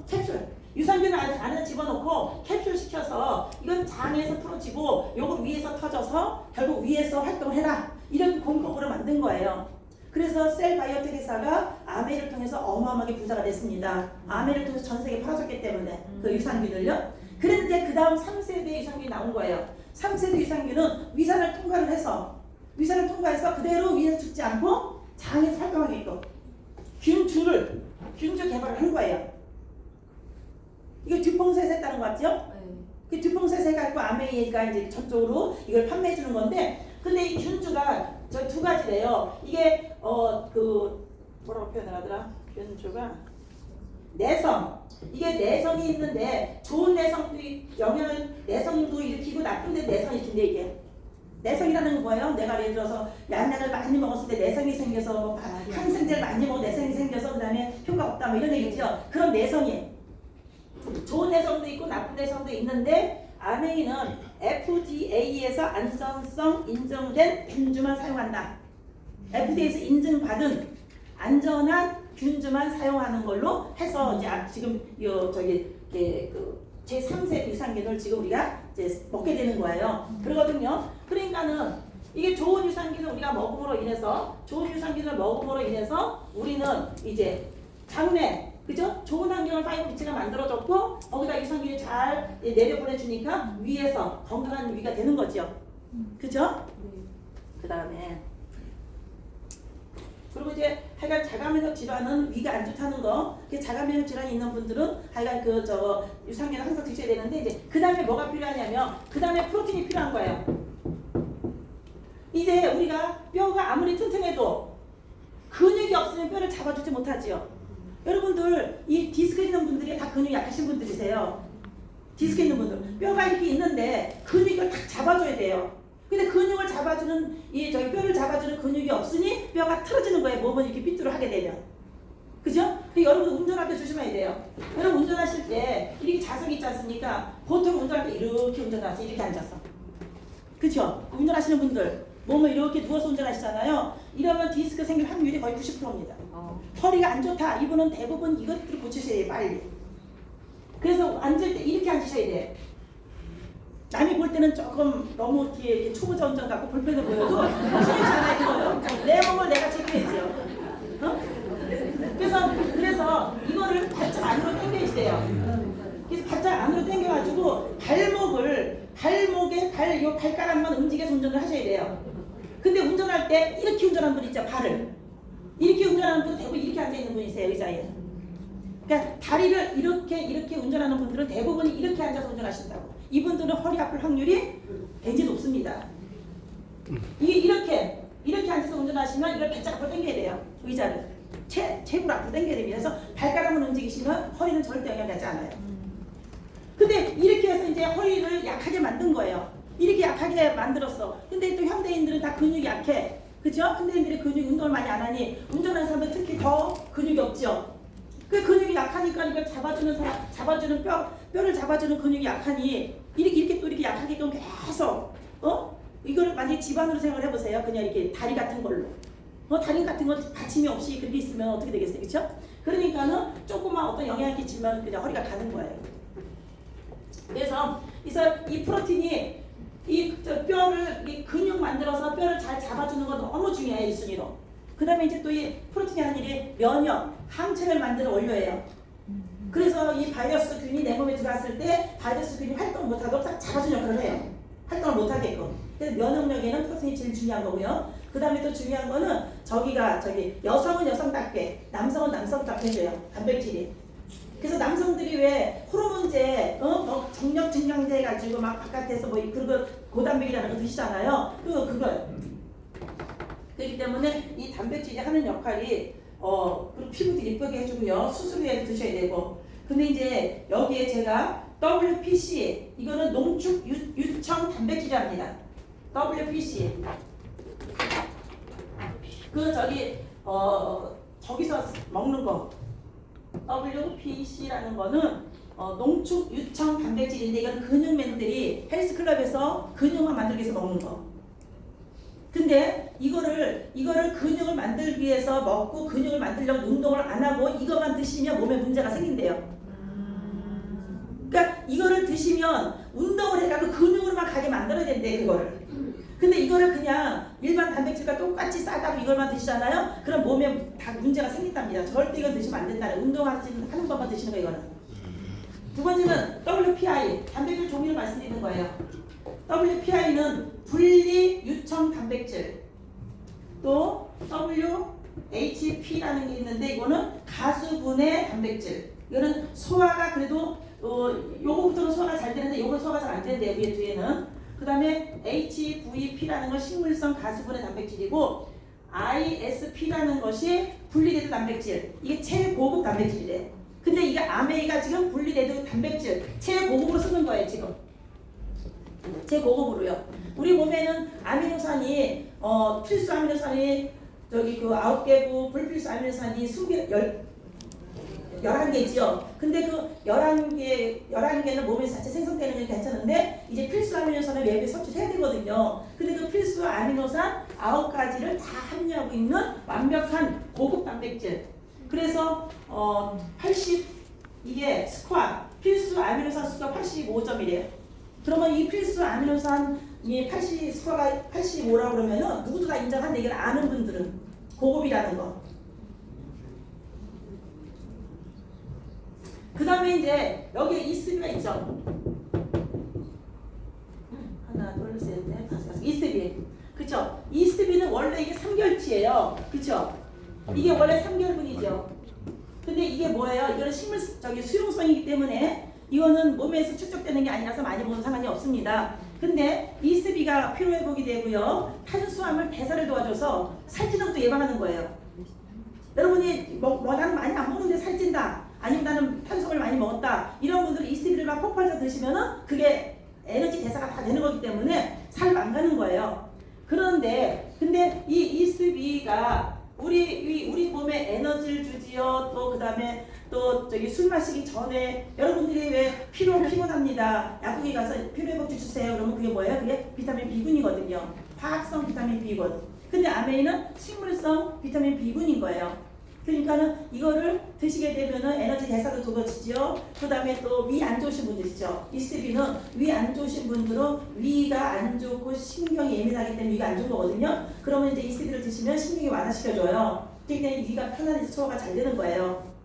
캡슐. 유산균을 안에 집어넣고 캡슐 시켜서 이건 장에서 풀어지고 요거 위에서 터져서 결국 위에서 활동을 해라. 이런 공법으로 만든 거예요. 그래서 셀 바이오텍 회사가 아메를 통해서 어마어마하게 부자가 됐습니다. 아메를 통해서 전 세계에 팔아줬기 때문에 그 유산균을요. 그랬는데 그 다음 3세대 유산균이 나온 거예요. 3세대 유산균은 위산을 통과해서 그대로 위에서 죽지 않고 장에서 활동하게끔 균주 개발을 한 거예요. 이거 듀퐁셋 했다는 거 같죠? 그 듀퐁셋 해가지고 아메이가 이제 저쪽으로 이걸 판매해 주는 건데, 근데 이 균주가 저 두 가지래요. 이게 그 뭐라고 표현하더라? 균주가 내성. 이게 내성이 있는데 좋은 내성도 내성도 일으키고 나쁜 내성이 일으킨대 이게. 내성이라는 건 뭐예요? 내가 예를 들어서 약을 많이 먹었을 때 내성이 생겨서 항생제를 많이 먹어 내성이 생겨서 그 다음에 효과 없다 뭐 이런 얘기죠. 그런 내성이 좋은 내성도 있고 나쁜 내성도 있는데 아메이는 FDA에서 안전성 인정된 균주만 사용한다. FDA에서 인증받은 안전한 균주만 사용하는 걸로 해서 이제 지금 제 3세 유산균을 지금 우리가 이제 먹게 되는 거예요. 그러거든요. 그러니까는 이게 좋은 유산균을 우리가 먹음으로 인해서 우리는 이제 장내 그죠? 좋은 환경을 파이브비치가 만들어줬고 거기다 유산균이 잘 내려보내주니까 위에서 건강한 위가 되는 거죠. 그죠? 그 다음에 그리고 이제 하여간 자가면역 질환은 위가 안 좋다는 거. 그 자가면역 질환이 있는 분들은 하여간 유산균을 항상 드셔야 되는데 이제 그 다음에 뭐가 필요하냐면 그 다음에 프로틴이 필요한 거예요. 이제 우리가 뼈가 아무리 튼튼해도 근육이 없으면 뼈를 잡아주지 못하지요. 여러분들 이 디스크 있는 분들이 다 근육이 약하신 분들이세요. 디스크 있는 분들 뼈가 이렇게 있는데 근육을 딱 잡아줘야 돼요. 근데 근육을 잡아주는 뼈를 잡아주는 근육이 없으니 뼈가 틀어지는 거예요. 몸은 이렇게 삐뚤어 하게 되면. 그죠? 여러분 운전할 때 조심해야 돼요. 여러분 운전하실 때 이렇게 좌석이 있지 않습니까? 보통 운전할 때 이렇게 운전하세요. 이렇게 앉아서. 그죠? 운전하시는 분들 몸을 이렇게 누워서 운전하시잖아요. 이러면 디스크 생길 확률이 거의 90%입니다. 허리가 안 좋다. 이분은 대부분 이것들을 고치셔야 돼요. 빨리. 그래서 앉을 때 이렇게 앉으셔야 돼요. 남이 볼 때는 조금 너무 이렇게 초보자 운전 같고 불편해 보여도 괜찮아요. 내 몸을 내가 체크했죠. 그래서 이거를 바짝 안으로 당겨주세요. 그래서 바짝 안으로 당겨가지고 발가락만 움직여서 운전을 하셔야 돼요. 근데 운전할 때 이렇게 운전하는 분 있죠. 발을 이렇게 운전하는 분은 대부분 이렇게 앉아 있는 분이세요. 의자에. 그러니까 다리를 이렇게 운전하는 분들은 대부분 이렇게 앉아서 운전하신다고. 이분들은 허리 아플 확률이 굉장히 높습니다. 이렇게 앉아서 운전하시면 이걸 배짝 앞으로 당겨야 돼요. 의자를 체구를 앞으로 당겨야 됩니다. 그래서 발가락만 움직이시면 허리는 절대 영향되지 않아요. 근데 이렇게 해서 이제 허리를 약하게 만든 거예요. 이렇게 약하게 만들었어. 근데 또 현대인들은 다 근육이 약해. 그죠? 현대인들이 근육 운동을 많이 안 하니 운전하는 사람들 특히 더 근육이 없죠. 그 근육이 약하니까 이걸 잡아주는 사람, 잡아주는 뼈를 잡아주는 근육이 약하니 이렇게 또 이렇게 약하게끔 계속 이거를 만약에 집안으로 생각을 해보세요. 그냥 이렇게 다리 같은 걸로. 다리 같은 거 받침이 없이 그렇게 있으면 어떻게 되겠어요? 그렇죠? 그러니까는 조금만 어떤 영향이 끼치면 그냥 허리가 가는 거예요. 그래서 이 프로틴이 뼈를 이 근육 만들어서 뼈를 잘 잡아주는 건 너무 중요해요. 1순위로. 그 다음에 이제 또 이 프로틴이 하는 일이 면역, 항체를 만들어 올려요. 그래서 이 바이러스균이 내 몸에 들어왔을 때 바이러스균이 활동 못하도록 딱 잡아주는 역할을 해요. 활동을 못하게끔. 그래서 면역력에는 프로틴이 제일 중요한 거고요. 그 다음에 또 중요한 거는 여성은 여성답게, 남성은 남성답게 해줘요. 단백질이. 그래서 남성들이 왜 호르몬제, 정력 증량제 가지고 막 바깥에서 그거 고단백이라는 거 드시잖아요. 그거요. 그렇기 때문에 이 단백질이 하는 역할이 그리고 피부도 예쁘게 해주고요. 수술 후에도 드셔야 되고. 근데 이제 여기에 제가 WPC 이거는 농축 유청 단백질이랍니다. WPC 저기서 먹는 거 WPC라는 거는 농축 유청 단백질인데 이건 근육맨들이 헬스클럽에서 근육만 만들기 위해서 먹는 거. 근데 이거를 근육을 만들기 위해서 먹고 근육을 만들려고 운동을 안 하고 이것만 드시면 몸에 문제가 생긴대요. 그러니까 이거를 드시면 운동을 해가지고 근육으로만 가게 만들어야 된대 그거를. 근데 이거를 그냥 일반 단백질과 똑같이 싸다고 이걸만 드시잖아요. 그럼 몸에 다 문제가 생긴답니다. 절대 이건 드시면 안 된다는 운동하는 것만 드시는 거예요. 이거는. 두 번째는 WPI 단백질 종류를 말씀드리는 거예요. WPI는 분리 유청 단백질. 또 WHP라는 게 있는데 이거는 가수분해 단백질. 이거는 소화가 그래도 요거부터는 소화가 잘 되는데 요거는 소화가 잘 안 되는데요. 위에 뒤에는. 그 다음에 HVP라는 건 식물성 가수분해 단백질이고 ISP라는 것이 분리되는 단백질. 이게 최고급 단백질이래. 근데 이게 아메이가 지금 분리되는 단백질 최고급으로 쓰는 거예요 지금. 최고급으로요. 우리 몸에는 아미노산이 필수 아미노산이 9개고 불필수 아미노산이 11개지요. 근데 그 11개는 몸에 자체 생성되는 게 괜찮은데 이제 필수 아미노산을 매일 섭취해야 되거든요. 근데 그 필수 아미노산 9가지를 다 함유하고 있는 완벽한 고급 단백질. 그래서 이게 스코어 필수 아미노산 수가 85점이래요. 그러면 이 필수 아미노산이 스코어가 85라고 그러면은 누구도 다 인정한데 이걸 아는 분들은 고급이라는 거. 그 다음에 이제 여기에 이스비가 있죠. 하나, 둘, 셋, 넷, 다섯, 이스비. 그쵸? 이스비는 원래 이게 3결치예요. 그쵸? 이게 원래 3결분이죠. 근데 이게 뭐예요? 이거는 수용성이기 때문에 이거는 몸에서 축적되는 게 아니라서 많이 먹는 상관이 없습니다. 근데 이스비가 피로회복이 되고요. 탄수화물 대사를 도와줘서 살찌는 것도 예방하는 거예요. 여러분이 나는 많이 안 먹는데 살찐다. 아니면 나는 탄수화물 많이 먹었다. 이런 분들은 이스비를 막 폭발해서 드시면은 그게 에너지 대사가 다 되는 거기 때문에 살 안 가는 거예요. 근데 이 이스비가 우리 몸에 에너지를 주지요. 또 그다음에 또 술 마시기 전에 여러분들이 왜 피곤합니다. 약국에 가서 피로회복제 주세요. 그러면 그게 뭐예요? 그게 비타민 B군이거든요. 화학성 비타민 B군. 근데 아메이는 식물성 비타민 B군인 거예요. 그러니까는 이거를 드시게 되면은 에너지 대사도 좋아지죠. 그 다음에 또 위 안 좋으신 분들이죠. 이스비는 위 안 좋으신 분들은 위가 안 좋고 신경이 예민하기 때문에 위가 안 좋은 거거든요. 그러면 이제 이스비를 드시면 신경이 완화시켜줘요. 그러니까 위가 편안해서 소화가 잘 되는 거예요.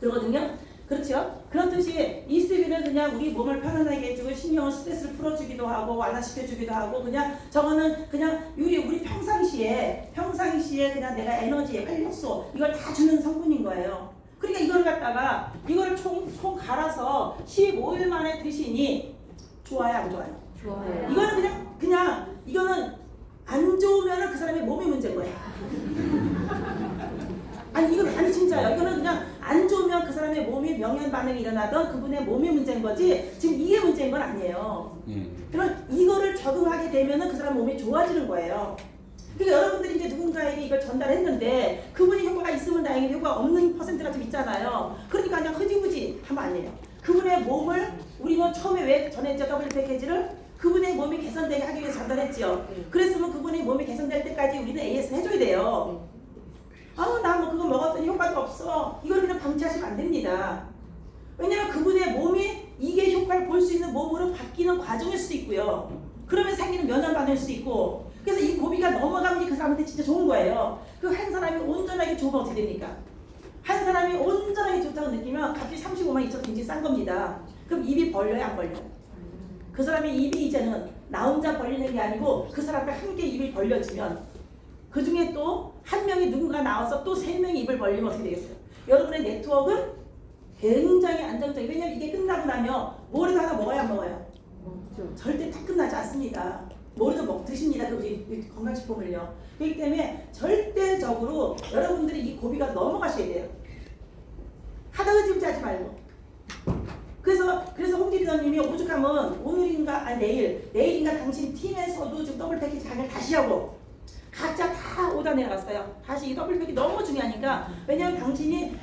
그러거든요. 그렇죠? 그렇듯이 이스비는 그냥 우리 몸을 편안하게 해주고 신경을 스트레스를 풀어주기도 하고 완화시켜주기도 하고 저거는 그냥 우리 평상시에 그냥 내가 에너지, 활력소 이걸 다 주는 성분인 거예요. 그러니까 이걸 갖다가 이걸 총 갈아서 15일 만에 드시니 좋아요, 안 좋아요? 좋아요. 이거는 그냥 이거는 안 좋으면은 그 사람의 몸이 문제인 거예요. 아니 이건 아니 진짜요. 이거는 그냥 안 좋으면 그 사람의 몸이 병현 반응이 일어나던 그분의 몸이 문제인 거지 지금 이게 문제인 건 아니에요. 그럼 이거를 적응하게 되면은 그 사람 몸이 좋아지는 거예요. 그러니까 여러분들이 이제 누군가에게 이걸 전달했는데 그분이 효과가 있으면 다행인데 효과가 없는 퍼센트가 좀 있잖아요. 그러니까 그냥 흐지부지 하면 아니에요. 그분의 몸을 우리는 처음에 왜 전했죠? 더블 패키지를 그분의 몸이 개선되게 하기 위해서 전달했죠. 그랬으면 그분의 몸이 개선될 때까지 우리는 AS 해줘야 돼요. 나 뭐 그거 먹었더니 효과도 없어. 이걸 그냥 방치하시면 안 됩니다. 왜냐면 그분의 몸이 이게 효과를 볼 수 있는 몸으로 바뀌는 과정일 수도 있고요. 그러면 생기는 면역 반응일 수도 있고. 그래서 이 고비가 넘어가면 그 사람한테 진짜 좋은 거예요. 그 한 사람이 온전하게 좋으면 어떻게 됩니까? 한 사람이 온전하게 좋다고 느끼면 값이 35만 2천 굉장히 싼 겁니다. 그럼 입이 벌려요, 안 벌려요? 그 사람의 입이 이제는 나 혼자 벌리는 게 아니고 그 사람과 함께 입이 벌려지면 그 중에 또 한 명이 누군가 나와서 또 3명이 입을 벌리면 어떻게 되겠어요? 여러분의 네트워크는 굉장히 안정적이에요. 왜냐면 이게 끝나고 나면 뭐라도 하나 먹어야 안 먹어요? 절대 다 끝나지 않습니다. 뭐라도 드십니다. 그 건강식품을요. 그렇기 때문에 절대적으로 여러분들이 이 고비가 넘어가셔야 돼요. 하다 흐지부지 하지 말고. 그래서 홍기리더님이 오죽하면 오늘인가 내일인가 당신 팀에서도 지금 더블 패키지 강의를 다시 하고 각자 다 오다 내려갔어요. 다시 이 더블 패키지 너무 중요하니까. 왜냐면 당신이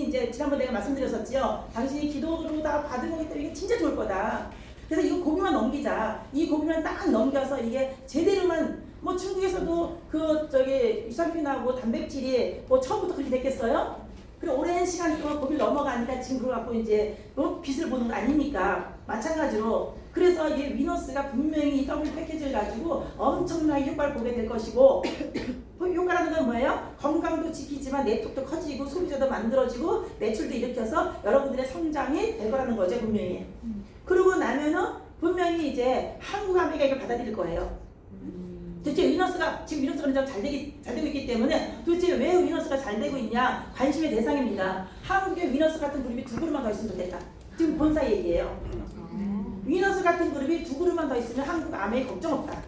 이제 지난번에 내가 말씀드렸었지요. 당신이 기도로 다 받은 거기 때문에 이게 진짜 좋을 거다. 그래서 이거 고비만 넘기자. 이 고비만 딱 넘겨서 이게 제대로만 뭐 중국에서도 유산균하고 단백질이 뭐 처음부터 그렇게 됐겠어요? 그리고 오랜 시간 동안 고비를 넘어가니까 지금 그거 갖고 이제 뭐 빛을 보는 거 아닙니까? 마찬가지로. 그래서 이 위너스가 분명히 더블 패키지를 가지고 엄청나게 효과를 보게 될 것이고 효과라는 건 뭐예요? 건강도 지키지만 네트워크도 커지고 소비자도 만들어지고 매출도 일으켜서 여러분들의 성장이 될 거라는 거죠, 분명히. 그러고 나면은 분명히 이제 한국 아메리카 이걸 받아들일 거예요. 도대체 위너스가 지금 위너스가 잘 되고 있기 때문에 도대체 왜 위너스가 잘 되고 있냐 관심의 대상입니다. 한국에 위너스 같은 그룹이 2그룹만 더 있으면 좋겠다. 지금 본사 얘기예요. 위너스 같은 그룹이 2그룹만 더 있으면 한국 아메 걱정 없다.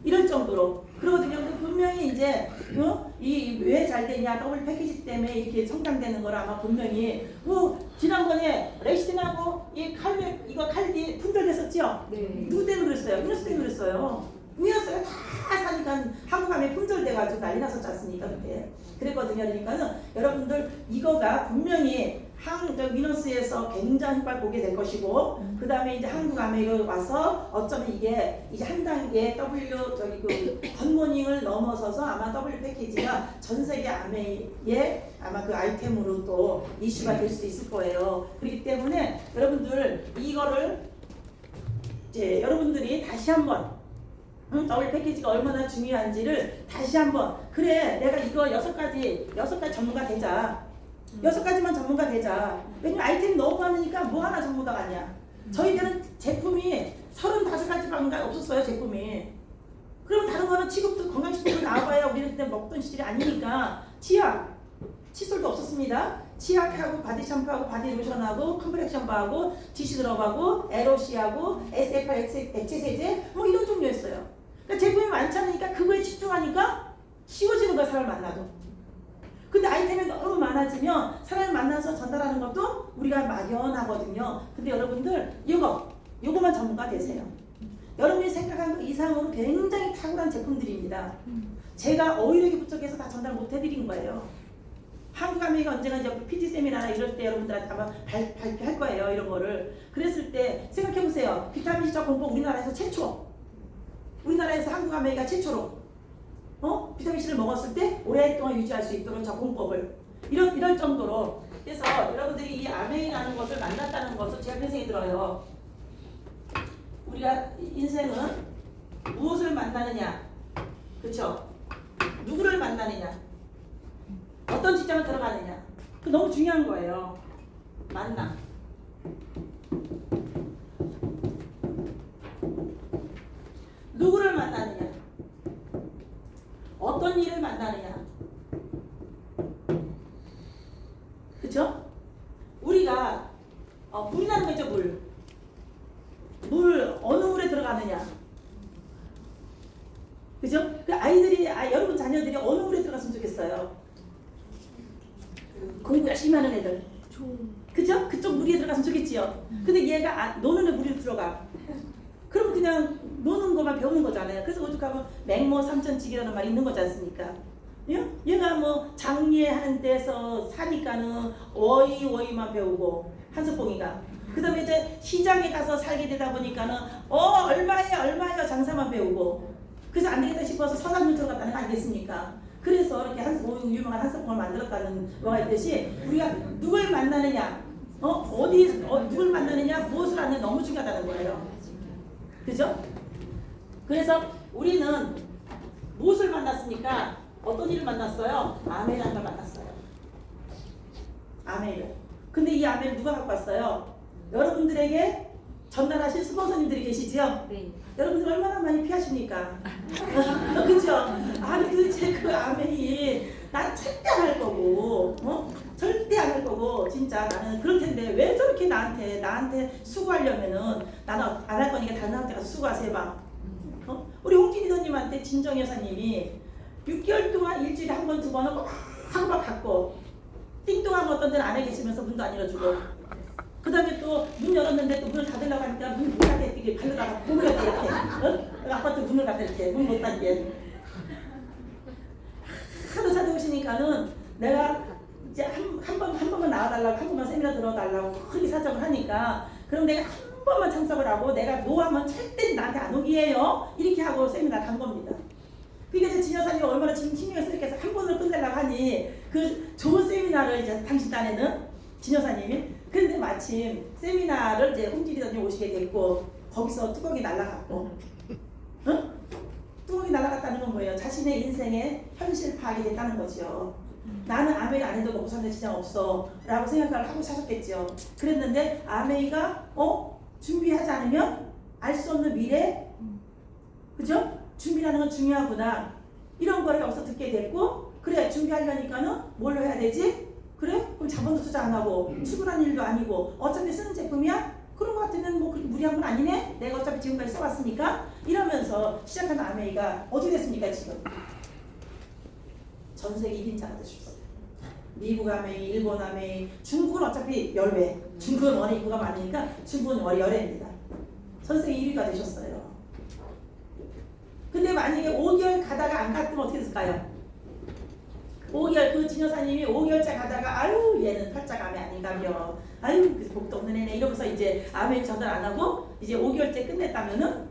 이럴 정도로 그러거든요. 분명히 이제 이 왜 잘 되냐 더블 패키지 때문에 이렇게 성장되는 거라 아마 분명히 지난번에 레시틴하고 이 칼디 품절됐었죠? 네. 누구 때문에 그랬어요? 위너스 때문에 그랬어요. 위너스가 다 사니까 한국함에 품절돼가지고 난리 났었지 않습니까? 그때 그랬거든요. 그러니까는 여러분들 이거가 분명히 위너스에서 굉장히 효과를 보게 될 것이고 그 다음에 이제 한국아메로 와서 어쩌면 이게 이제 한 단계 굿모닝을 넘어서서 아마 W 패키지가 전 세계 아메의 아마 그 아이템으로 또 이슈가 될 수도 있을 거예요. 그렇기 때문에 여러분들 이거를 이제 여러분들이 다시 한번 더블 패키지가 얼마나 중요한지를 다시 한번 그래 내가 이거 6가지 전문가 되자. 6가지만 전문가 되자. 왜냐면 아이템이 너무 많으니까 뭐 하나 전문가가 아니야. 저희들은 제품이 35가지밖에 없었어요. 제품이. 그럼 다른 거는 취급도 건강식품으로 나와봐야 우리는 그때 먹던 시절이 아니니까 치약, 칫솔도 없었습니다. 치약하고 바디 샴푸하고 바디 로션하고 컴플렉션 바하고 디시드럽하고 에로시하고 SFR 액체 세제 뭐 이런 종류였어요. 그러니까 제품이 많지 않으니까 그거에 집중하니까 쉬워지는 거야. 사람을 만나도. 근데 아이템이 너무 많아지면 사람을 만나서 전달하는 것도 우리가 막연하거든요. 근데 여러분들 요거만 전문가 되세요. 여러분이 생각한 것 이상으로 굉장히 탁월한 제품들입니다. 제가 어휘력이 부족해서 다 전달 못 해드린 거예요. 한국아메리카 언젠가 이제 PT 세미나나 이럴 때 여러분들한테 아마 발표할 거예요. 이런 거를. 그랬을 때 생각해보세요. 비타민C 저 공법 우리나라에서 최초. 우리나라에서 한국아메리카 최초로 비타민C를 먹었을 때 오랫동안 유지할 수 있도록 저 공법을 이럴 정도로. 그래서 여러분들이 이 아메이라는 것을 만났다는 것을 제가 평생에 들어요. 우리가 인생은 무엇을 만나느냐, 그렇죠? 누구를 만나느냐, 어떤 직장을 들어가느냐, 그 너무 중요한 거예요. 만남. 누구를 만나느냐, 어떤 일을 만나느냐, 그렇죠? 우리가 물이라는 거죠. 하느냐? 그죠? 그 아이들이 여러분 자녀들이 어느 물에 들어갔으면 좋겠어요? 공부 열심히 하는 애들. 그죠? 그쪽 무리에 들어갔으면 좋겠지요. 근데 얘가 노는 애 무리로 들어가. 그럼 그냥 노는 것만 배우는 거잖아요. 그래서 오죽하면 맹모 삼천직이라는 말이 있는 거지 않습니까? 얘가 뭐 장례하는 데서 사니까는 워이만 배우고 한석봉이가. 그 다음에 이제 시장에 가서 살게 되다 보니까는 얼마예요 장사만 배우고. 그래서 안 되겠다 싶어서 서산문 들어갔다는 거 아니겠습니까? 그래서 이렇게 유명한 한석봉을 만들었다는 거가 있듯이 우리가 누굴 만나느냐, 누굴 만나느냐, 무엇을 하느냐 너무 중요하다는 거예요. 그죠? 그래서 우리는 무엇을 만났습니까? 어떤 일을 만났어요? 아멘이라는 걸 만났어요. 아멘을. 근데 이 아멘을 누가 갖고 왔어요? 여러분들에게 전달하실 스폰서님들이 계시지요? 네. 여러분들 얼마나 많이 피하십니까? 그죠? 아니 도대체 그 아멘이 난 절대 안 할 거고, 절대 안 할 거고, 진짜 나는 그럴 텐데 왜 저렇게 나한테 수고하려면은 나는 안 할 거니까 다른 사람한테 가서 수고하세요 봐. 우리 홍진희 도님한테 진정 여사님이 6개월 동안 일주일에 한 번, 두 번은 하고 막 갖고 띵동하면 어떤 데는 안에 계시면서 문도 안 열어주고. 그 다음에 또 문 열었는데 또 문을 닫으려고 하니까 문 닫게 이렇게 발로다가 문을 이렇게 아파트 문을 갖다 이렇게 문 못 닫게 하도 찾아오시니까는 내가 이제 한 번만 나와달라고 한 번만 세미나 들어달라고 크게 사정을 하니까 그럼 내가 한 번만 참석을 하고 내가 노하면 절대 나한테 안 오기예요 이렇게 하고 세미나 간 겁니다. 그러니까 이제 진 여사님이 얼마나 지금 신경을 쓰니까 한 번으로 끝내려고 하니 그 좋은 세미나를 이제 당신 딴에는 진 여사님이 근데 마침 세미나를 이제 홍진희 도님 오시게 됐고 거기서 뚜껑이 날아갔고 뚜껑이 날아갔다는 건 뭐예요? 자신의 인생의 현실 파악이 됐다는 거죠. 나는 아메이가 안 해도 먹고 사는 지장 없어 라고 생각을 하고 사셨겠죠. 그랬는데 아메이가 준비하지 않으면 알 수 없는 미래 그죠? 준비라는 건 중요하구나 이런 거를 여기서 듣게 됐고 그래 준비하려니까는 뭘로 해야 되지? 그래? 그럼 자본도 투자 안 하고 출근한 일도 아니고 어차피 쓰는 제품이야? 그런 거 같으면 뭐 그렇게 무리한 건 아니네? 내가 어차피 지금까지 써왔으니까 이러면서 시작한 아메이가 어떻게 됐습니까 지금? 전 세계 1인자가 되셨어요. 미국 아메이, 일본 아메이, 중국은 어차피 열외 중국은 원래 인구가 많으니까 중국은 원래 열애입니다. 전 세계 1위가 되셨어요. 근데 만약에 5개월 가다가 안 갔으면 어떻게 됐을까요? 5개월 그 진여사님이 5개월째 가다가 아유 얘는 팔자가 암이 아닌가며 아유 그 복도 없는 애네 이러면서 이제 암을 전달 안 하고 이제 5개월째 끝냈다면은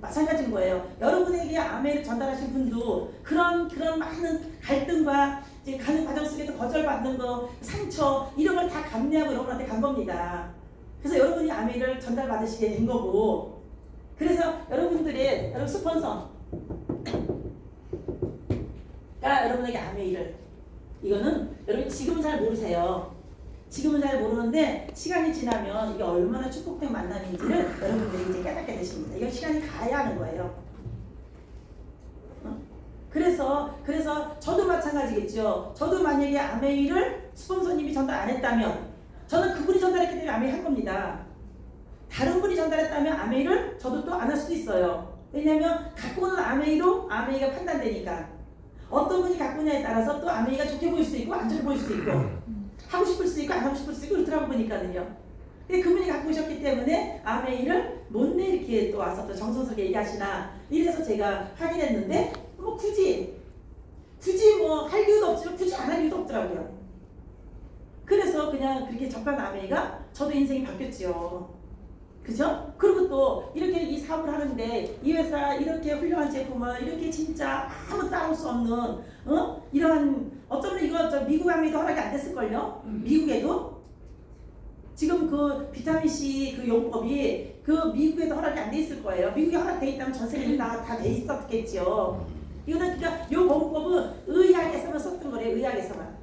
마찬가지인 거예요. 여러분에게 암을 전달하신 분도 그런 많은 갈등과 이제 가는 과정 속에서 거절받는 거 상처 이런 걸 다 감내하고 여러분한테 간 겁니다. 그래서 여러분이 아메이를 전달받으시게 된 거고 그래서 여러분들의 여러분 스폰서 여러분에게 아메이를 이거는 여러분 지금은 잘 모르세요. 지금은 잘 모르는데 시간이 지나면 이게 얼마나 축복된 만남인지를 여러분들이 이제 깨닫게 되십니다. 이건 시간이 가야 하는 거예요. 그래서 저도 마찬가지겠죠. 저도 만약에 아메이를 스폰서님이 전달 안 했다면 저는 그분이 전달했기 때문에 아메이 할 겁니다. 다른 분이 전달했다면 아메이를 저도 또 안 할 수도 있어요. 왜냐하면 갖고 오는 아메이로 아메이가 판단되니까. 어떤 분이 갖고 있냐에 따라서 또 아메이가 좋게 보일 수도 있고 안 좋게 보일 수도 있고 하고 싶을 수도 있고 안 하고 싶을 수도 있고 그렇더라고 보니까는요. 근데 그분이 갖고 오셨기 때문에 아메이를 못내 이렇게 또 와서 또 정성스럽게 얘기하시나 이래서 제가 확인했는데 뭐 굳이 뭐 할 이유도 없지만 굳이 안 할 이유도 없더라고요. 그래서 그냥 그렇게 접한 아메이가 저도 인생이 바뀌었지요. 그죠? 그리고 또 이렇게 이 사업을 하는데 이 회사 이렇게 훌륭한 제품을 이렇게 진짜 아무 따라올 수 없는 이러한 어쩌면 이거 저 미국 아메이도 허락이 안 됐을걸요? 미국에도 지금 그 비타민C 그 용법이 그 미국에도 허락이 안 돼 있을 거예요. 미국에 허락돼 있다면 전 세계에 다 돼 있었겠죠. 이거는 그러니까 이 공법은 의학에서만 썼던 거래요. 의학에서만.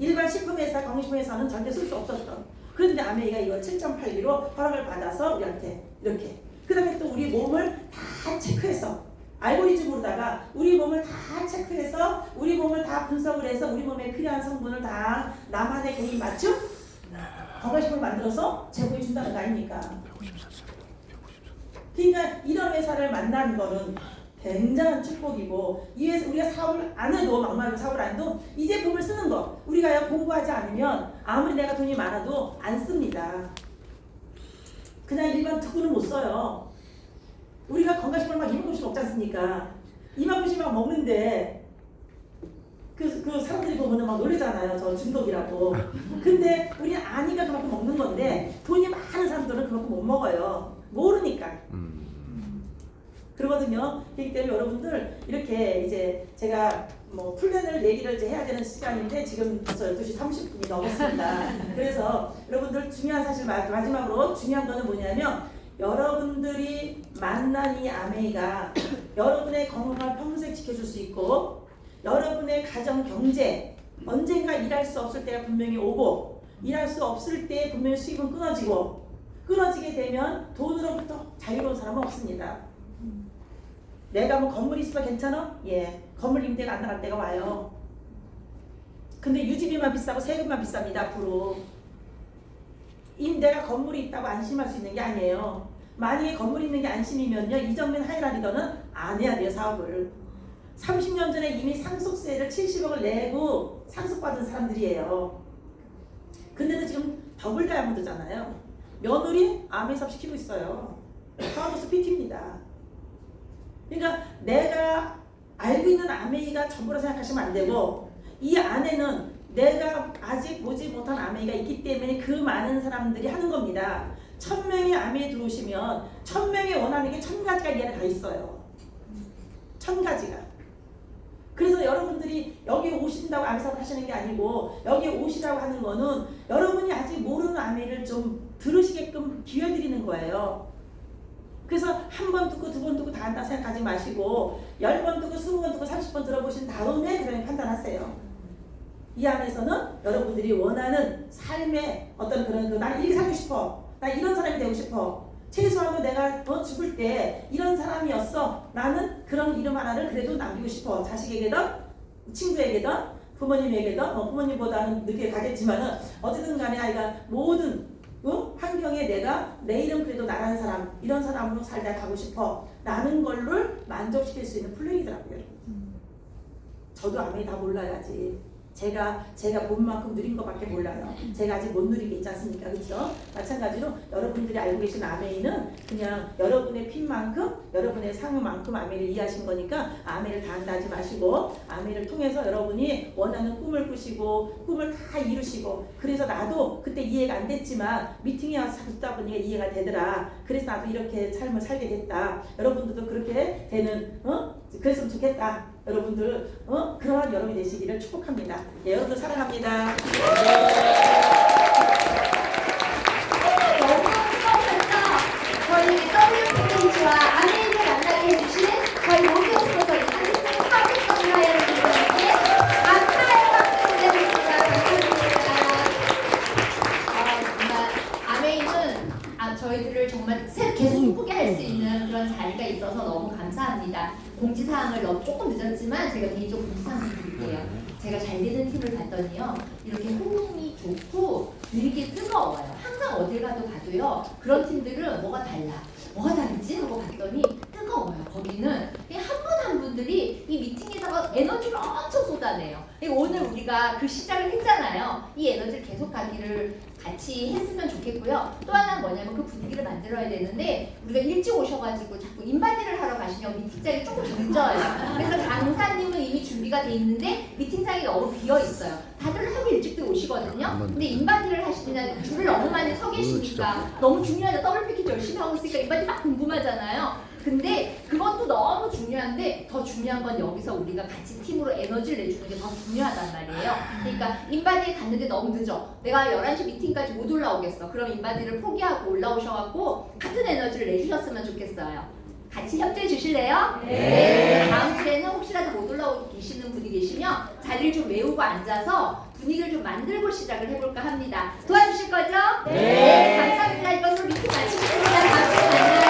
일반 식품회사, 건강식품회사는 절대 쓸 수 없었던. 그런데 아메이가 이걸 7.8기로 허락을 받아서 우리한테 이렇게. 그 다음에 또 우리 몸을 다 체크해서 알고리즘으로다가 우리 몸을 다 체크해서 우리 몸을 다 분석을 해서 우리 몸에 필요한 성분을 다 나만의 개인 맞춤 건강식품을 만들어서 제공해 준다는 거 아닙니까? 그러니까 이런 회사를 만나는 거는 굉장한 축복이고, 이 회사 우리가 사업을 안 해도, 막말로 사업을 안 해도 이 제품을 쓰는 거, 우리가 공부하지 않으면 아무리 내가 돈이 많아도 안 씁니다. 그냥 일반 특구는 못 써요. 우리가 건강식품을 막 이만큼씩 먹지 않습니까? 이만큼씩 막 먹는데 그 사람들이 보면 막 놀리잖아요. 저 중독이라고. 근데 우리 아니까 그만큼 먹는 건데, 돈이 많은 사람들은 그만큼 못 먹어요. 모르니까. 그러거든요. 그렇기 때문에 여러분들 이렇게 이제 제가 뭐 플랜을 얘기를 이제 해야 되는 시간인데 지금 벌써 12시 30분이 넘었습니다. 그래서 여러분들 중요한 사실 마지막으로 중요한 거는 뭐냐면, 여러분들이 만난 이 아메이가 여러분의 건강을 평생 지켜줄 수 있고, 여러분의 가정 경제, 언젠가 일할 수 없을 때가 분명히 오고, 일할 수 없을 때 분명히 수입은 끊어지게 되면 돈으로부터 자유로운 사람은 없습니다. 내가 뭐 건물이 있어 괜찮아? 예, 건물 임대가 안 나갈 때가 와요. 근데 유지비만 비싸고 세금만 비쌉니다. 앞으로 내가 건물이 있다고 안심할 수 있는 게 아니에요. 만약에 건물이 있는 게 안심이면요, 이정민 하이라이더는 안 해야 돼요. 사업을 30년 전에 이미 상속세를 70억을 내고 상속받은 사람들이에요. 근데도 지금 더블 다이아몬드잖아요. 며느리 아메 사업 시키고 있어요. 파운더스 PT입니다. 그러니까 내가 알고 있는 아메이가 전부라 생각하시면 안 되고, 이 안에는 내가 아직 보지 못한 아메이가 있기 때문에 그 많은 사람들이 하는 겁니다. 1000명이 아메이에 들어오시면 1000명이 원하는 게 1000가지가 이 안에 다 있어요. 1000가지가. 그래서 여러분들이 여기 오신다고 아메사업을 하시는 게 아니고, 여기 오시라고 하는 거는 여러분이 아직 모르는 아메이를 좀 들으시게끔 기회 드리는 거예요. 그래서 한 번 듣고 두 번 듣고 다 한다 생각하지 마시고, 10번 듣고 20번 듣고 30번 들어보신 다음에 그다음에 판단하세요. 이 안에서는 여러분들이 원하는 삶의 어떤 그런 난 이렇게 살고 싶어, 나 이런 사람이 되고 싶어, 최소한도 내가 죽을 때 이런 사람이었어, 나는 그런 이름 하나를 그래도 남기고 싶어. 자식에게든 친구에게든 부모님에게든, 부모님보다는 늦게 가겠지만은 어쨌든 간에 아이가 모든 환경에 내가 내 이름 그래도 나라는 사람, 이런 사람으로 살다 가고 싶어 라는 걸로 만족시킬 수 있는 플랜이더라고요. 저도 아메이 다 몰라야지. 제가 본 만큼 누린 것밖에 몰라요. 제가 아직 못 누린 게 있지 않습니까? 그렇죠? 마찬가지로 여러분들이 알고 계신 아메이는 그냥 여러분의 핀만큼, 여러분의 상만큼 아메이를 이해하신 거니까 아메이를 다 한다 하지 마시고, 아메이를 통해서 여러분이 원하는 꿈을 꾸시고 꿈을 다 이루시고, 그래서 나도 그때 이해가 안 됐지만 미팅에 와서 듣다 보니까 이해가 되더라. 그래서 나도 이렇게 삶을 살게 됐다. 여러분들도 그렇게 되는 그랬으면 좋겠다. 여러분들 그러한 여러분이 되시기를 축복합니다. 예, 여러분들 사랑합니다. 너무 수고하셨죠? 저희 WPH와 아메이를 만나게 해주신 저희 모든 스포서들 사랑하는 여러분들께 감사의 박수 보내드립니다. 감사드립니다. 정말 아메이는 저희들을 정말 계속 예쁘게 할 수 있는 그런 자리가 있어서 너무 감사합니다. 공지사항을 조금 늦었지만 제가 개인적으로 공지사항을 드릴게요. 제가 잘 되는 팀을 봤더니요, 이렇게 호응이 좋고 되게 뜨거워요. 항상 어딜 가도요, 그런 팀들은 뭐가 다르지 하고 봤더니 뜨거워요. 거기는 한 분 한 분들이 이 미팅에다가 에너지를 엄청 쏟아내요. 오늘 우리가 그 시작을 했잖아요. 이 에너지를 계속 가기를 같이 했으면 좋겠고요. 또 하나는 뭐냐면 그 분위기를 만들어야 되는데, 우리가 일찍 오셔가지고 자꾸 인바디를 하러 가시냐고 미팅장이 조금 늦어요. 그래서 강사님은 이미 준비가 돼 있는데 미팅장이 너무 비어 있어요. 다들 하루 일찍 오시거든요. 근데 인바디를 하시느냐, 줄을 너무 많이 서 계시니까 너무 중요하죠. 더블 패키지 열심히 하고 있으니까 인바디 막 궁금하잖아요. 근데 그것도 너무 중요한데, 더 중요한 건 여기서 우리가 같이 팀으로 에너지를 내주는 게 더 중요하단 말이에요. 그러니까 인바디에 갔는데 너무 늦어. 내가 11시 미팅까지 못 올라오겠어. 그럼 인바디를 포기하고 올라오셔갖고 같은 에너지를 내주셨으면 좋겠어요. 같이 협조해 주실래요? 네. 다음 주에는 혹시라도 못 올라오고 계시는 분이 계시면 자리를 좀 외우고 앉아서 분위기를 좀 만들고 시작을 해볼까 합니다. 도와주실 거죠? 네. 감사합니다. 이것으로 미팅 마치겠습니다. 다음 주에 만나요.